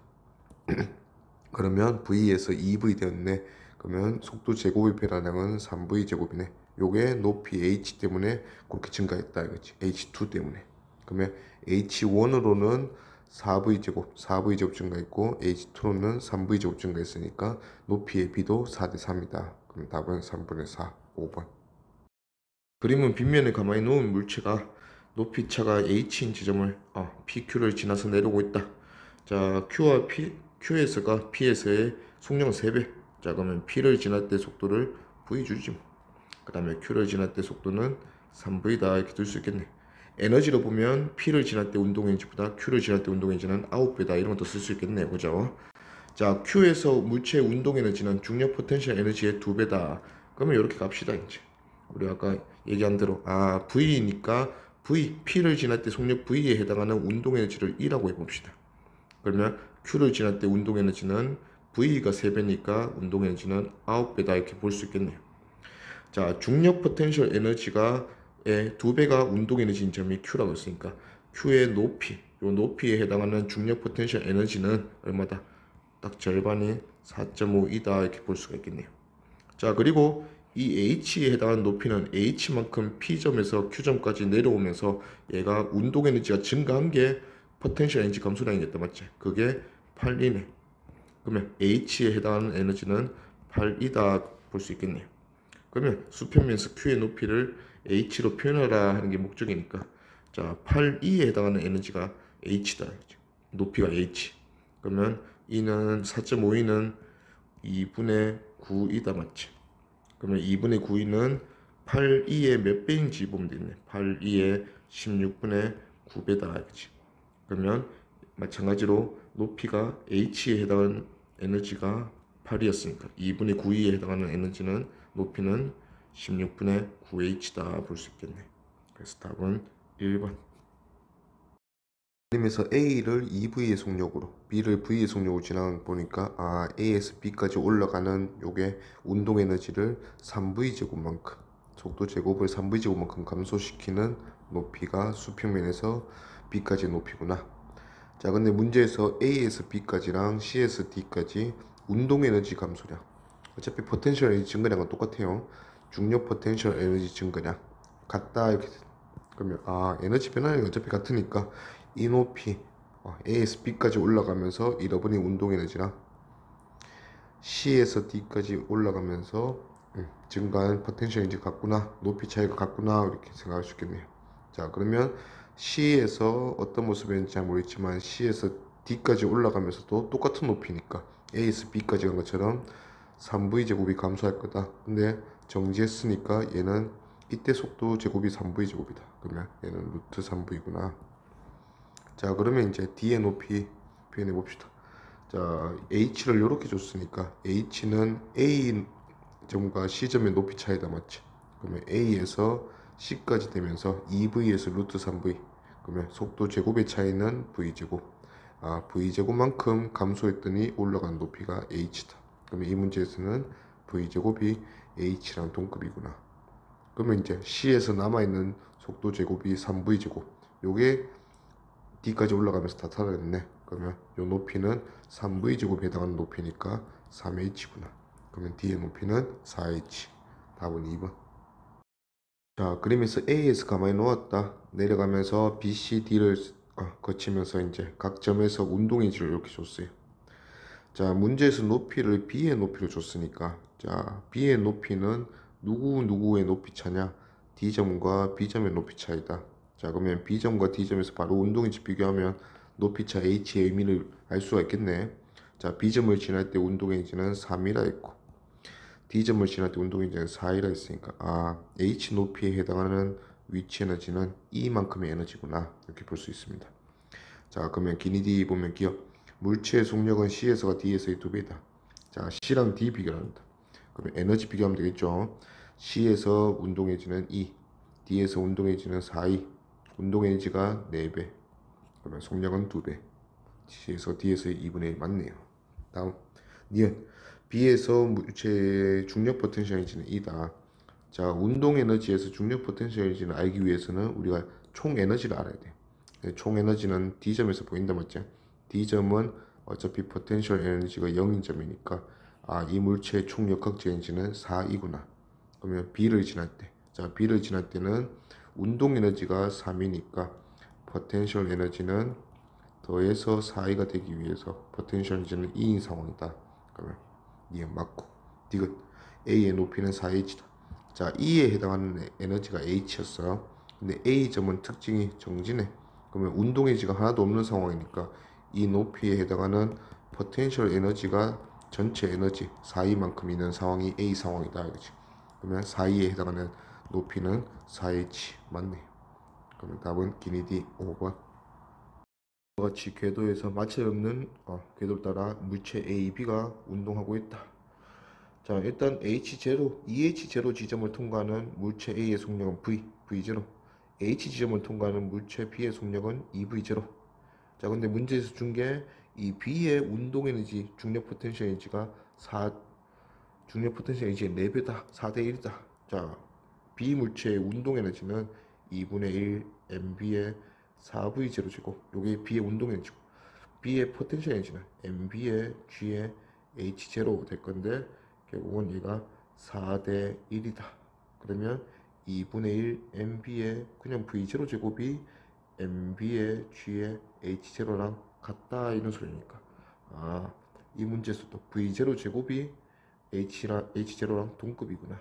[SPEAKER 1] 그러면 V에서 2V 되었네. 그러면 속도 제곱의 변화량은 3V 제곱이네. 요게 높이 H 때문에 그렇게 증가했다. 이거지. H2 때문에. 그러면 H1으로는 4V 제곱, 4V 제곱 증가했고 H2로는 3V 제곱 증가했으니까 높이의 B도 4대 3이다. 그럼 답은 3분의 4, 5번. 그림은 빗면에 가만히 놓은 물체가 높이 차가 H인 지점을 PQ를 지나서 내려오고 있다. 자, Q와 Q에서가 P에서의 속력은 3배. 자, 그러면 P를 지날 때 속도를 V 주지. 그 다음에 Q를 지날 때 속도는 3V다 이렇게 둘 수 있겠네. 에너지로 보면 P를 지날 때 운동에너지보다 Q를 지날 때 운동에너지는 9배다 이런 것도 쓸 수 있겠네. 그죠? 자, Q에서 물체의 운동에너지는 중력 포텐셜 에너지의 2배다. 그러면 이렇게 갑시다. 이제 우리 아까 얘기한 대로 V니까 P를 지날 때 속력 V에 해당하는 운동에너지를 E라고 해봅시다. 그러면 Q를 지날 때 운동에너지는 V가 3배니까 운동에너지는 9배다 이렇게 볼 수 있겠네요. 자, 중력 포텐셜 에너지가 2배가 운동에너지인 점이 Q라고 했으니까 Q의 높이, 요 높이에 해당하는 중력 포텐셜 에너지는 얼마다? 딱 절반이 4.5이다 이렇게 볼 수가 있겠네요. 자, 그리고 이 H에 해당하는 높이는 H만큼 P점에서 Q점까지 내려오면서 얘가 운동에너지가 증가한 게 포텐셜 에너지 감소량이겠다. 맞지? 그게 8이네. 그러면 H에 해당하는 에너지는 8이다 볼 수 있겠네요. 그러면 수평면에서 Q의 높이를 H로 표현하라 하는 게 목적이니까, 자, 8E에 해당하는 에너지가 H다. 높이가 H. 그러면 E는 4.5E는 2분의 9이다. 맞지? 그러면 2분의 9E는 8E의 몇 배인지 보면 되겠네. 8E의 16분의 9배다. 그치? 그러면 마찬가지로 높이가 H에 해당하는 에너지가 8이었으니까 2분의 9E에 해당하는 에너지는 높이는 16분의 9H다 볼 수 있겠네. 그래서 답은 1번. 그림에서 A를 2V의 속력으로 B를 V의 속력으로 지나가 보니까 A에서 B까지 올라가는 요게 운동 에너지를 3V 제곱만큼, 속도 제곱을 3V 제곱만큼 감소시키는 높이가 수평면에서 B까지 높이구나. 자, 근데 문제에서 A에서 B까지랑 C에서 D까지 운동 에너지 감소량, 어차피 포텐셜 에너지 증가량은 똑같아요. 중력 포텐셜 에너지 증가량 같다 이렇게. 그러면 에너지 변화량이 어차피 같으니까 이 높이 A에서 B까지 올라가면서 잃어버린 운동 에너지랑 C에서 D까지 올라가면서 증가한 포텐셜 에너지 같구나, 높이 차이가 같구나 이렇게 생각할 수 있겠네요. 자, 그러면 C에서 어떤 모습이었는지 잘 모르겠지만 C에서 D까지 올라가면서도 똑같은 높이니까 A에서 B까지 간 것처럼 3V 제곱이 감소할 거다. 근데 정지했으니까 얘는 이때 속도 제곱이 3V 제곱이다. 그러면 얘는 루트 3V구나. 자, 그러면 이제 D의 높이 표현해 봅시다. 자, H를 이렇게 줬으니까 H는 A 점과 C 점의 높이 차이다. 맞지? 그러면 A에서 C까지 되면서 2V에서 루트 3V. 그러면 속도 제곱의 차이는 V제곱. V제곱만큼 감소했더니 올라간 높이가 H다. 그러면 이 문제에서는 V제곱이 H랑 동급이구나. 그러면 이제 C에서 남아있는 속도 제곱이 3V제곱. 요게 D까지 올라가면서 다 사라졌네. 그러면 요 높이는 3V제곱에 해당하는 높이니까 3H구나. 그러면 D의 높이는 4H. 답은 2번. 자, 그림에서 A에서 가만히 놓았다. 내려가면서 B, C, D를 거치면서 이제 각 점에서 운동에너지를 이렇게 줬어요. 자, 문제에서 높이를 B의 높이로 줬으니까, 자, B의 높이는 누구의 높이 차냐? D점과 B점의 높이 차이다. 자, 그러면 B점과 D점에서 바로 운동에너지 비교하면 높이차 H의 의미를 알 수가 있겠네. 자, B점을 지날 때 운동에너지는 3이라 했고 D점을 지날 때 운동에너지는 4이라 했으니까 H 높이에 해당하는 위치 에너지는 E만큼의 에너지구나 이렇게 볼 수 있습니다. 자, 그러면 기니디 보면 기억 물체의 속력은 C에서가 D에서의 2배다. 자, C랑 D 비교한다. 그러면 에너지 비교하면 되겠죠. C에서 운동에너지는 E, D에서 운동에너지는 4E, 운동에너지가 4배, 그러면 속력은 2배. C에서 D에서의 2분의 1 맞네요. 다음 니은 B에서 물체의 중력 포텐셜 에너지는 E다. 자, 운동 에너지에서 중력 포텐셜 에너지를 알기 위해서는 우리가 총 에너지를 알아야 돼. 총 에너지는 D점에서 보인다 맞지? D점은 어차피 포텐셜 에너지가 0인 점이니까 이 물체의 총 역학적 에너지는 4이구나. 그러면 B를 지날 때, 자, B를 지날 때는 운동 에너지가 3이니까 포텐셜 에너지는 더해서 4이가 되기 위해서 포텐셜 에너지는 2인 상황이다. 그러면 니은 맞고 디귿 A의 높이는 4h다. 자, E에 해당하는 에너지가 h였어요. 근데 A점은 특징이 정지네. 그러면 운동 에너지가 하나도 없는 상황이니까 이 높이에 해당하는 포텐셜 에너지가 전체 에너지 4E만큼 있는 상황이 A 상황이다. 이거지. 그러면 4E에 해당하는 높이는 4h 맞네. 그러면 답은 기니디 5번. 같이 궤도에서 마찰 없는 궤도를 따라 물체 A, B가 운동하고 있다. 자, 일단 H0, EH0 지점을 통과하는 물체 A의 속력은 V, V0. H 지점을 통과하는 물체 B의 속력은 2V0. 자, 근데 문제에서 준 게 이 B의 운동 에너지, 중력 포텐셜 에너지가 중력 포텐셜 에너지의 4배다. 4대 1이다. 자, B 물체의 운동 에너지는 2분의 1 MB의 4V0 제곱. 요게 B의 운동 에너지고 B의 포텐셜 에너지는 MB의 G의 H0 될 건데 결국은 얘가 4대 1이다. 그러면 2분의 1 MB의 그냥 V0 제곱이 MB의 G의 H0랑 같다 이런 소리니까 이 문제에서도 V0 제곱이 H0랑 동급이구나.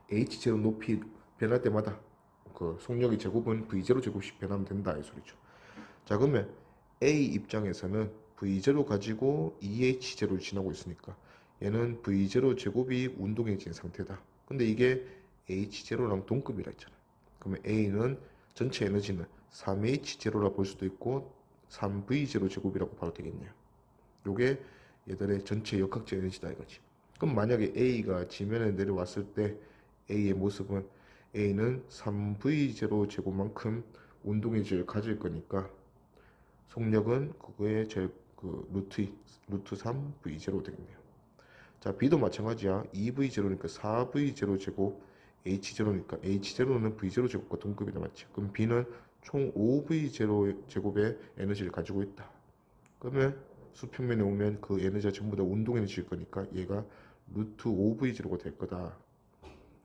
[SPEAKER 1] H0 높이 변할 때마다 그 속력의 제곱은 V0 제곱씩 변하면 된다 이 소리죠. 자, 그러면 A 입장에서는 V0 가지고 EH0를 지나고 있으니까 얘는 V0 제곱이 운동해진 상태다. 근데 이게 H0랑 동급이라 했잖아. 그러면 A는 전체 에너지는 3H0라 볼 수도 있고 3V0 제곱이라고 봐도 되겠네요. 요게 얘들의 전체 역학적 에너지다 이거지. 그럼 만약에 A가 지면에 내려왔을 때 A의 모습은 A는 3V0 제곱만큼 운동의 질을 가질 거니까 속력은 그거의 루트 3V0 되겠네요. 자, B도 마찬가지야. 2V0니까 4V0 제곱 H0니까 H0는 V0 제곱과 동급이다 맞지? 그럼 B는 총 5V0 제곱의 에너지를 가지고 있다. 그러면 수평면에 오면 그 에너지가 전부 다 운동 에너지일 거니까 얘가 루트 5V0가 될 거다.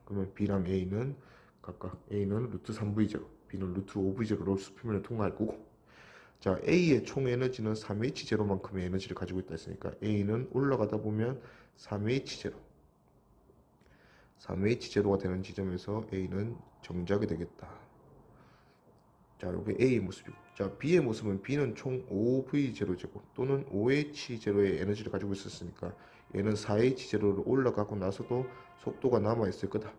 [SPEAKER 1] 그러면 B랑 A는 각각 A는 루트 3V0, B는 루트 5V0로 수평면을 통과할 거고 자, A의 총 에너지는 3H0만큼의 에너지를 가지고 있다 했으니까 A는 올라가다 보면 3H0 3H0가 되는 지점에서 A는 정지하게 되겠다. 자, 이게 A의 모습이고 자, B의 모습은 B는 총 5V0 제곱 또는 5H0의 에너지를 가지고 있었으니까 얘는 4H0로 올라가고 나서도 속도가 남아있을 거다.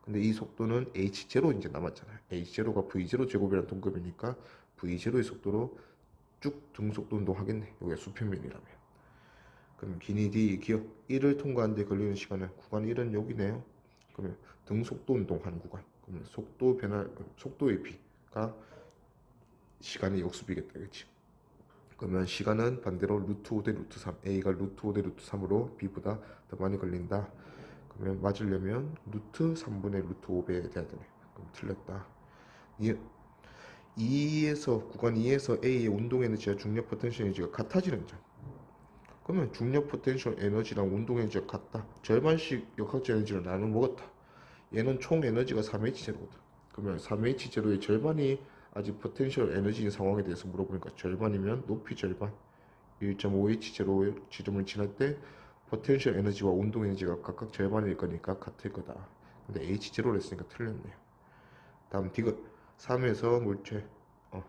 [SPEAKER 1] 근데 이 속도는 H0 이제 남았잖아요. H0가 V0 제곱이랑 동급이니까 V0의 속도로 쭉 등속도 운동하겠네. 이게 수평면이라면. 그럼 기니디 기억 1을 통과하는 데 걸리는 시간은 구간 1은 여기네요. 그러면 등속도 운동하는 구간. 그러면 속도의 B가 시간의 역수비겠다. 그렇지? 그러면 시간은 반대로 루트 5 대 루트 3 A가 루트 5 대 루트 3으로 B보다 더 많이 걸린다. 그러면 맞으려면 루트 3분의 루트 5배 돼야 되네. 그럼 틀렸다. 2에서 구간 2에서 A의 운동 에너지와 중력 포텐셜 에너지가 같아지는 점. 그러면 중력 포텐셜 에너지랑 운동 에너지가 같다. 절반씩 역학적 에너지를 나눠 먹었다. 얘는 총 에너지가 3H0거든. 그러면 3H0의 절반이 아직 포텐셜 에너지인 상황에 대해서 물어보니까 절반이면 높이 절반 1.5H0 지점을 지날 때 포텐셜 에너지와 운동 에너지가 각각 절반일 거니까 같을 거다. 근데 H0를 했으니까 틀렸네요. 다음 디귿 3에서 물체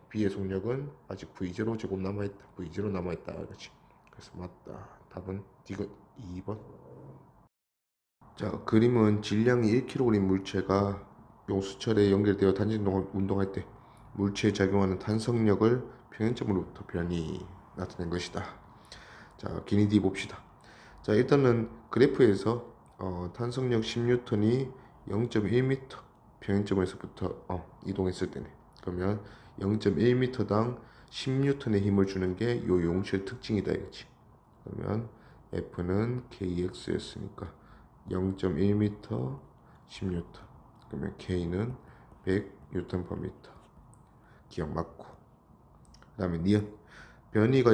[SPEAKER 1] B의 속력은 아직 V0 제곱 남아있다. V0 남아있다. 그렇지. 그래서 맞다. 답은 디귿 2번. 자, 그림은 질량이 1kg인 물체가 용수철에 연결되어 단지 운동할 때 물체에 작용하는 탄성력을 평행점으로부터 변이 나타낸 것이다. 자, 기니디 봅시다. 자, 일단은 그래프에서 탄성력 10N이 0.1m 평행점에서부터 이동했을 때네. 그러면 0.1m당 10N의 힘을 주는 게 요 용체의 특징이다 이거지. 그러면 F는 KX였으니까 0.1m 10N. 그러면 K는 100Nm. 기억 맞고. 그 다음에 니은 변이가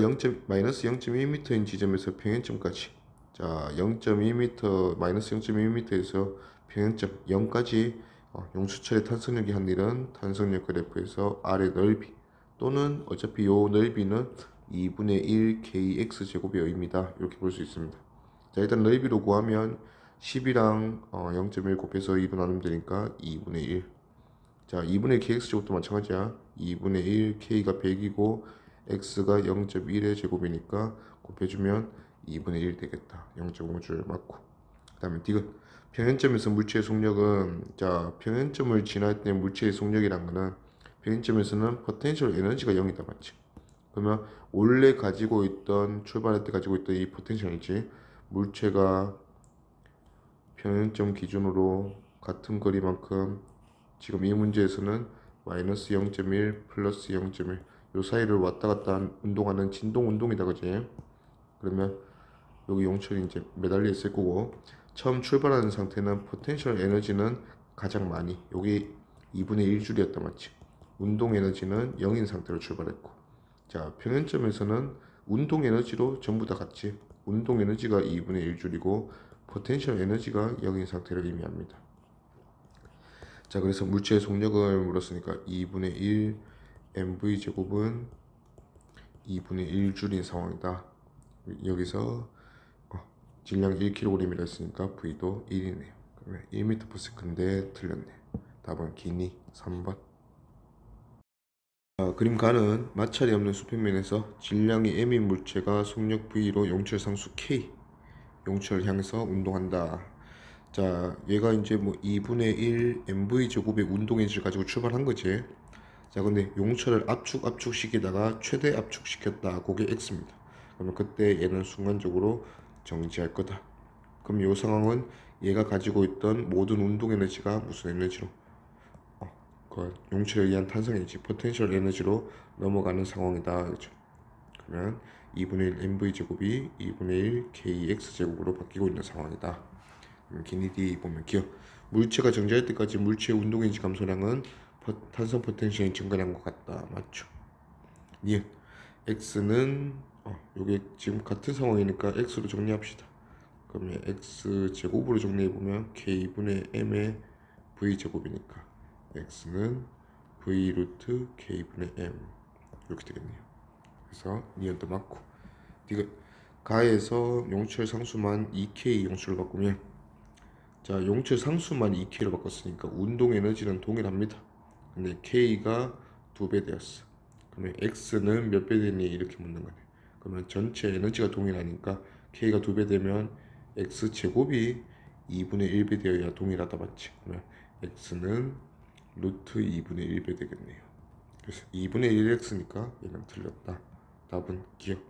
[SPEAKER 1] 마이너스 0.1m인 지점에서 평행점까지. 자, 0.1m 마이너스 0.1m에서 평행점 0까지 용수철의 탄성력이 한 일은 탄성력 그래프에서 아래 넓이 또는 어차피 요 넓이는 2분의 1 kx 제곱의 여입니다. 이렇게 볼 수 있습니다. 자, 일단 넓이로 구하면 10이랑 0.1 곱해서 2로 나누면 되니까 2분의 1. 자, 2분의 1 kx 제곱도 마찬가지야. 2분의 1 k가 100이고 x가 0.1의 제곱이니까 곱해주면 2분의 1 되겠다. 0.5줄 맞고. 그 다음에 디귿 평행점에서 물체의 속력은, 자, 평행점을 지날 때 물체의 속력이란 거는 평행점에서는 포텐셜 에너지가 0이다 맞지? 그러면 원래 가지고 있던, 출발할 때 가지고 있던 이 포텐셜이지, 물체가 평행점 기준으로 같은 거리만큼 지금 이 문제에서는 마이너스 0.1 플러스 0.1 요 사이를 왔다 갔다 운동하는 진동 운동이다 그지? 그러면 여기 용철이 이제 매달려 있을 거고, 처음 출발하는 상태는 포텐셜 에너지는 가장 많이 여기 2분의 1줄이었다 맞지? 운동 에너지는 0인 상태로 출발했고, 자, 평행점에서는 운동 에너지로 전부 다 같이 운동 에너지가 2분의 1줄이고 포텐셜 에너지가 0인 상태를 의미합니다. 자, 그래서 물체의 속력을 물었으니까 2분의 1 mv 제곱은 2분의 1줄인 상황이다. 여기서 질량 1kg이라 했으니까 V도 1이네요. 그러면 1m/s인데 틀렸네. 답은 기니 3번. 그림 가는 마찰이 없는 수평면에서 질량이 m인 물체가 속력 V로 용철 상수 K 용철을 향해서 운동한다. 자, 얘가 이제 뭐 2분의 1 mv 제곱의 운동 에너지를 가지고 출발한 거지. 자, 근데 용철을 압축시키다가 최대 압축시켰다. 그게 x입니다. 그러면 그때 얘는 순간적으로 정지할 거다. 그럼 이 상황은 얘가 가지고 있던 모든 운동 에너지가 무슨 에너지로? 그 용철에 의한 탄성 에너지, 포텐셜 에너지로 넘어가는 상황이다. 그렇죠? 그러면 2분의 1 mv 제곱이 2분의 1 kx 제곱으로 바뀌고 있는 상황이다. 기니디 보면 기억. 물체가 정지할 때까지 물체의 운동 에너지 감소량은 탄성 포텐셜이 증가한 것 같다. 맞죠? 니은 x는 요게 지금 같은 상황이니까 x로 정리합시다. 그러면 x 제곱으로 정리해 보면 k분의 m의 v 제곱이니까 x는 v 루트 k분의 m 이렇게 되겠네요. 그래서 니은도 맞고. 디귿 가에서 용철 상수만 2k 용철로 바꾸면, 자, 용철 상수만 2k로 바꿨으니까 운동 에너지는 동일합니다. 근데 k가 2배 되었어. 그러면 x는 몇 배 되니 이렇게 묻는 거네. 그러면 전체 에너지가 동일하니까 k가 2배 되면 x 제곱이 2분의 1배 되어야 동일하다 맞지? 그러면 x는 루트 2분의 1배 되겠네요. 그래서 2분의 1x니까 얘는 틀렸다. 답은 기억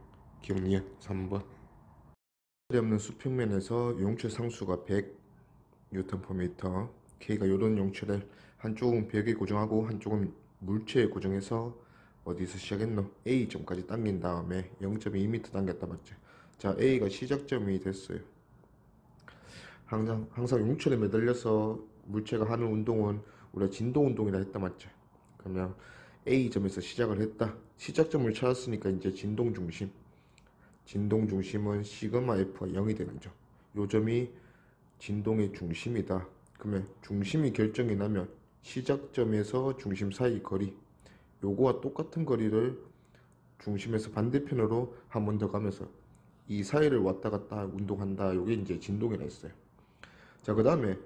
[SPEAKER 1] 니은 3번. 없는 수평면에서 용철 상수가 100 Nm, K가 요런 용철을 한쪽은 벽에 고정하고 한쪽은 물체에 고정해서 어디서 시작했노? A점까지 당긴 다음에 0.2m 당겼다 맞죠? 자, A가 시작점이 됐어요. 항상 용철에 매달려서 물체가 하는 운동은 우리가 진동 운동이라 했다 맞죠? 그러면 A점에서 시작을 했다. 시작점을 찾았으니까 이제 진동 중심은 시그마 F가 0이 되는 점. 요 점이 진동의 중심이다. 그러면 중심이 결정이 나면 시작점에서 중심 사이 거리, 요거와 똑같은 거리를 중심에서 반대편으로 한 번 더 가면서 이 사이를 왔다 갔다 운동한다. 요게 이제 진동이라 했어요. 자, 그 다음에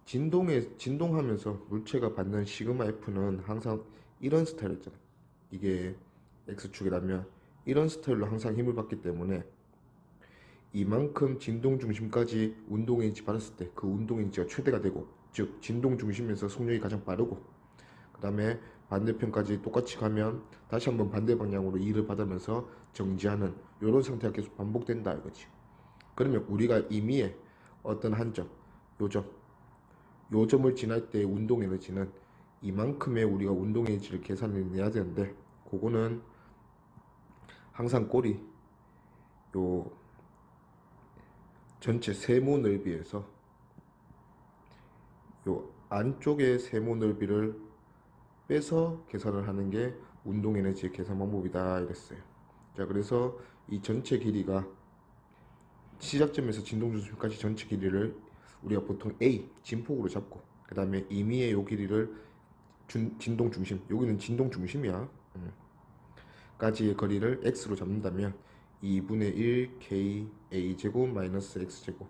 [SPEAKER 1] 진동하면서 물체가 받는 시그마 F는 항상 이런 스타일이었잖아. 이게 X축이라면 이런 스타일로 항상 힘을 받기 때문에 이만큼 진동 중심까지 운동 에너지 받았을 때 그 운동 에너지가 최대가 되고, 즉 진동 중심에서 속력이 가장 빠르고, 그 다음에 반대편까지 똑같이 가면 다시 한번 반대 방향으로 E를 받으면서 정지하는 이런 상태가 계속 반복된다 이거지. 그러면 우리가 임의의 어떤 한 점, 요 점을 지날 때 운동 에너지는 이만큼의 우리가 운동 에너지를 계산해내야 되는데, 그거는 항상 꼴이 요 전체 세모 넓이에서 요 안쪽의 세모 넓이를 빼서 계산을 하는 게 운동 에너지의 계산 방법이다 이랬어요. 자, 그래서 이 전체 길이가 시작점에서 진동 중심까지 전체 길이를 우리가 보통 A 진폭으로 잡고, 그 다음에 임의의 요 길이를 진동 중심, 여기는 진동 중심이야, 까지의 거리를 x로 잡는다면 2분의 1 k a 제곱 마이너스 x 제곱,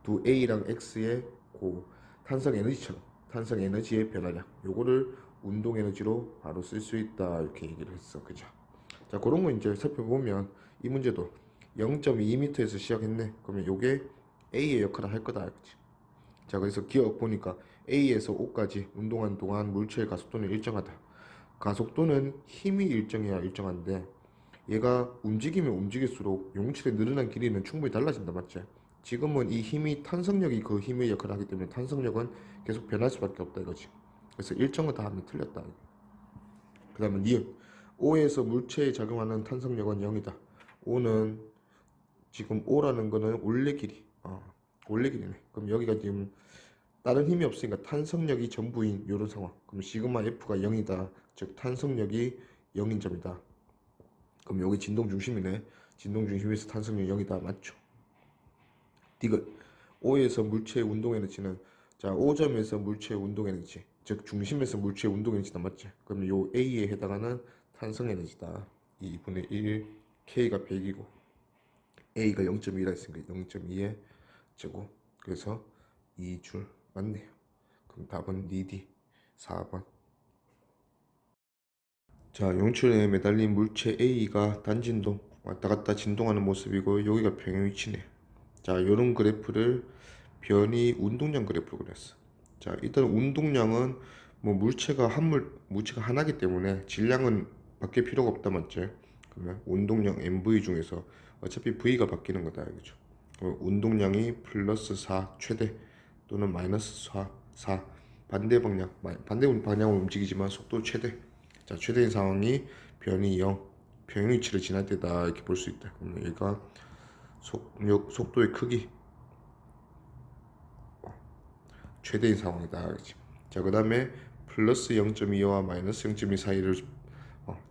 [SPEAKER 1] 두 a랑 x의 고 탄성 에너지처럼 탄성 에너지의 변화량, 요거를 운동 에너지로 바로 쓸 수 있다 이렇게 얘기를 했어. 그죠? 자, 그런 거 이제 살펴보면 이 문제도 0.2m에서 시작했네. 그러면 요게 a의 역할을 할 거다. 그치? 자, 그래서 기억 보니까 A에서 O까지 운동한 동안 물체의 가속도는 일정하다. 가속도는 힘이 일정해야 일정한데, 얘가 움직이면 움직일수록 용출의 늘어난 길이는 충분히 달라진다, 맞지? 지금은 이 힘이 탄성력이 그 힘의 역할을 하기 때문에 탄성력은 계속 변할 수밖에 없다 이거지. 그래서 일정하다 하면 틀렸다. 그 다음에 니은 O에서 물체에 작용하는 탄성력은 0이다. O는 지금 O라는 거는 원래 길이, 원래 길이네. 그럼 여기가 지금 다른 힘이 없으니까 탄성력이 전부인 이런 상황. 그럼 시그마 F가 0이다. 즉 탄성력이 0인 점이다. 그럼 여기 진동 중심이네. 진동 중심에서 탄성력 0이다. 맞죠? 디귿 O에서 물체의 운동 에너지는, 자, O점에서 물체의 운동 에너지, 즉 중심에서 물체의 운동 에너지다. 맞지? 그럼 요 A에 해당하는 탄성 에너지다. 2분의 1 K가 100이고 A가 0.2라 했으니까 0.2의 제곱. 그래서 2줄 맞네요. 그럼 답은 니디 4번. 자, 용출에 매달린 물체 A가 단진동 왔다 갔다 진동하는 모습이고, 여기가 평행 위치네. 자, 요런 그래프를 변이 운동량 그래프로 그렸어. 자, 일단 운동량은 뭐 물체가 하나기 때문에 질량은 바뀔 필요가 없다, 맞지? 그러면 운동량 MV 중에서 어차피 V가 바뀌는 거다, 그죠? 운동량이 플러스 4 최대 또는 마이너스 4 반대 방향으로 움직이지만 속도 최대. 자, 최대인 상황이 변이 0 평행 위치를 지날 때다 이렇게 볼 수 있다. 그러면 얘가 속도의 크기 최대인 상황이다. 그렇지? 자, 그 다음에 플러스 0.2와 마이너스 0.2 사이를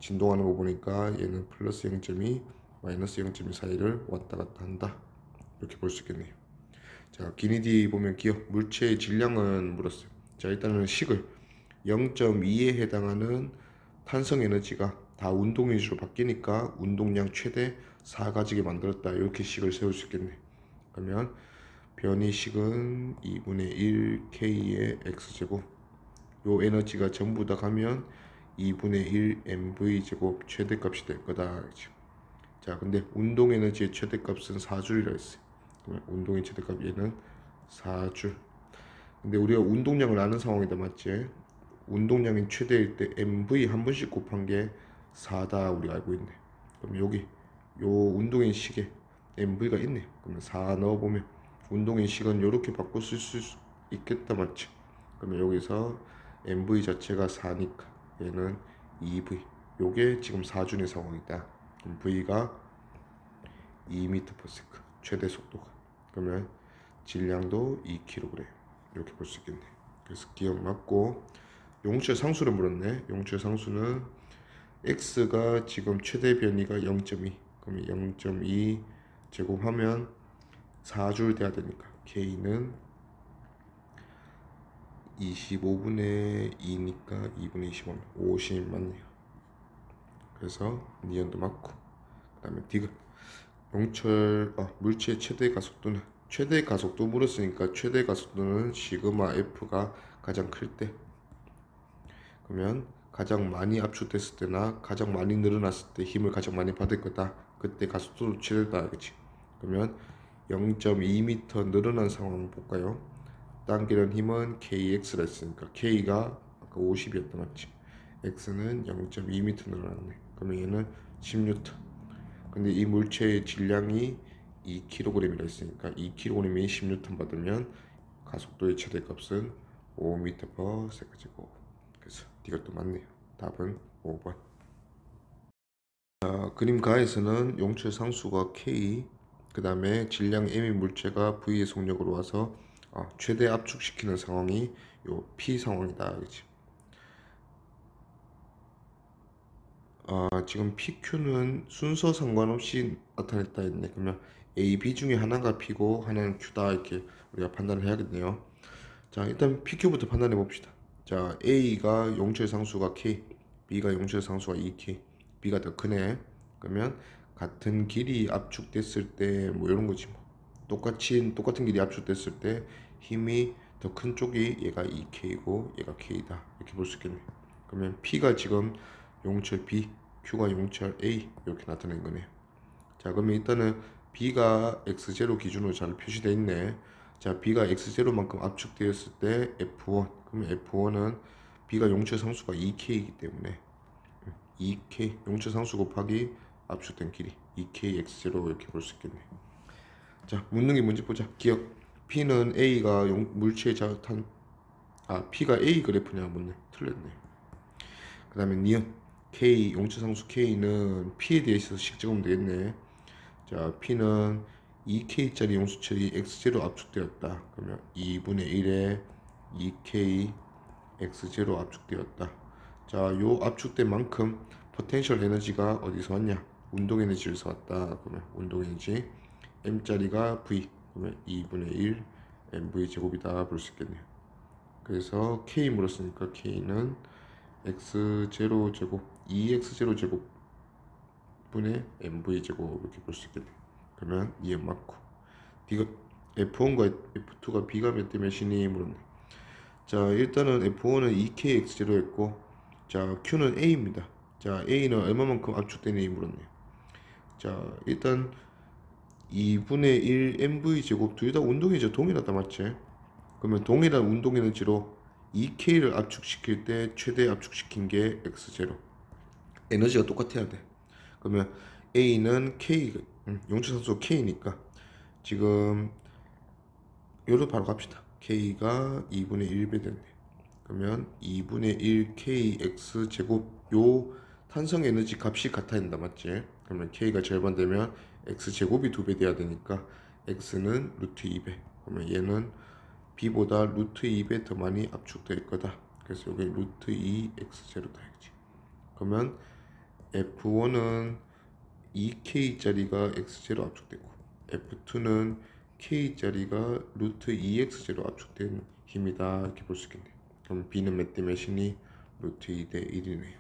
[SPEAKER 1] 진동하는 거 보니까 얘는 플러스 0.2 마이너스 0.2 사이를 왔다 갔다 한다 이렇게 볼 수 있겠네요. 자, 기니디 보면 기억 물체의 질량은 물었어요. 자, 일단은 식을 0.2에 해당하는 탄성 에너지가 다 운동 에너지로 바뀌니까 운동량 최대 4 가지게 만들었다 이렇게 식을 세울 수 있겠네. 그러면 변이식은 2분의 1 K의 X제곱, 요 에너지가 전부 다 가면 2분의 1 mv제곱 최대값이 될 거다. 자, 근데 운동 에너지의 최대값은 4줄이라 했어요. 그러면 운동의 최대값 얘는 4줄. 근데 우리가 운동량을 아는 상황이다, 맞지? 운동량이 최대일 때 mv 한 번씩 곱한 게 4다 우리가 알고 있네. 그럼 여기 요 운동의 식에 mv가 있네. 그러면 4 넣어보면 운동의 식은 이렇게 바꿔 쓸 수 있겠다, 맞지? 그러면 여기서 mv 자체가 4니까 얘는 2v, 요게 지금 4준의 상황이다. 그럼 v가 2m/s 최대 속도가, 그러면 질량도 2kg 이렇게 볼 수 있겠네. 그래서 기억 맞고, 용체 상수를 물었네. 용체 상수는 x가 지금 최대 변이가 0.2, 그러면 0.2 제곱하면 4줄 돼야 되니까 k는 25분의 2니까 2분의 25면 50 맞네요. 그래서 니은도 맞고, 그 다음에 디귿 물체의 최대 가속도는 최대 가속도 물었으니까 최대 가속도는 시그마 F가 가장 클 때, 그러면 가장 많이 압축됐을 때나 가장 많이 늘어났을 때 힘을 가장 많이 받을 거다. 그때 가속도도 최대다. 그치? 그러면 0.2m 늘어난 상황 한번 볼까요? 당기는 힘은 KX라 했으니까 K가 아까 50이었다 맞지? X는 0.2m 늘어났네. 그러면 얘는 10N. 근데 이 물체의 질량이 2kg이라 했으니까 2kg이 10N 받으면 가속도의 최대값은 5m/s 제곱. 그래서 이것도 맞네요. 답은 5번. 그림 가에서는 용체 상수가 K, 그 다음에 질량 M인 물체가 V의 속력으로 와서 최대 압축시키는 상황이 요 P 상황이다. 그치? 지금 PQ는 순서 상관없이 나타냈다 했네. 그러면 A, B 중에 하나가 P고 하나는 Q다 이렇게 우리가 판단을 해야겠네요. 자, 일단 PQ부터 판단해 봅시다. 자, A가 용체 상수가 K, B가 용체 상수가 2K, B가 더 크네. 그러면 같은 길이 압축됐을 때 뭐 이런 거지 뭐. 똑같은 길이 압축됐을 때 힘이 더 큰 쪽이 얘가 2K고 얘가 K다. 이렇게 볼 수 있겠네. 그러면 P가 지금 용철 B, Q가 용철 A 이렇게 나타낸 거네요. 자, 그러면 일단은 B가 X0 기준으로 잘 표시되어 있네. 자, B가 X0만큼 압축되었을 때 F1. 그러면 F1은 B가 용체 상수가 2K이기 때문에 2K 용체 상수 곱하기 압축된 길이 2K X0 이렇게 볼 수 있겠네. 자, 묻는 게 뭔지 보자. 기억. P는 A가 물체의 자탄 P가 A 그래프냐 묻네. 틀렸네. 그 다음에 니은 K 용체 상수 K는 P에 대해 있어서 식적으면 되겠네. 자, P는 2K짜리 용수철이 X0 압축되었다. 그러면 2분의 1에 2K X0 압축되었다. 자, 요 압축된 만큼 포텐셜 에너지가 어디서 왔냐? 운동 에너지에서 왔다. 그러면 운동 에너지 M짜리가 V. 그러면 2분의 1 MV 제곱이다 볼 수 있겠네요. 그래서 K 물었으니까 K는 X0 제곱 2X0 제곱 분의 MV 제곱 이렇게 볼 수 있겠네. 그러면 이음 맞고 B가 F1과 F2가 B가 몇 대 몇이니 물었네. 자, 일단은 F1은 2KX0 했고, 자, Q는 A입니다. 자, A는 얼마만큼 압축되니 물었네요. 자, 일단 2분의 1 MV 제곱 둘 다 운동이죠. 동일하다 맞지? 그러면 동일한 운동 에너지로 2K를 압축시킬 때 최대 압축시킨 게 X0. 에너지가 똑같아야 돼. 그러면 A는 K, 용체산소 K니까 지금 요로 바로 갑시다. K가 2분의 1배 됐네. 그러면 2분의 1 KX 제곱 요 탄성 에너지 값이 같아야 된다 맞지? 그러면 K가 절반 되면 X 제곱이 2배 돼야 되니까 X는 루트 2배. 그러면 얘는 B보다 루트 2배 더 많이 압축될 거다. 그래서 여기 루트 2 X0다 이거지. 그러면 F1은 2K짜리가 X0 압축되고 F2는 K짜리가 루트 2X0 압축된 힘이다 이렇게 볼 수 있겠네요. 그럼 B는 몇 대 몇이니? 루트 2대 1이네요.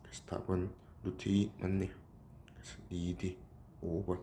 [SPEAKER 1] 그래서 답은 루트 2 맞네요. 그래서 2D 5번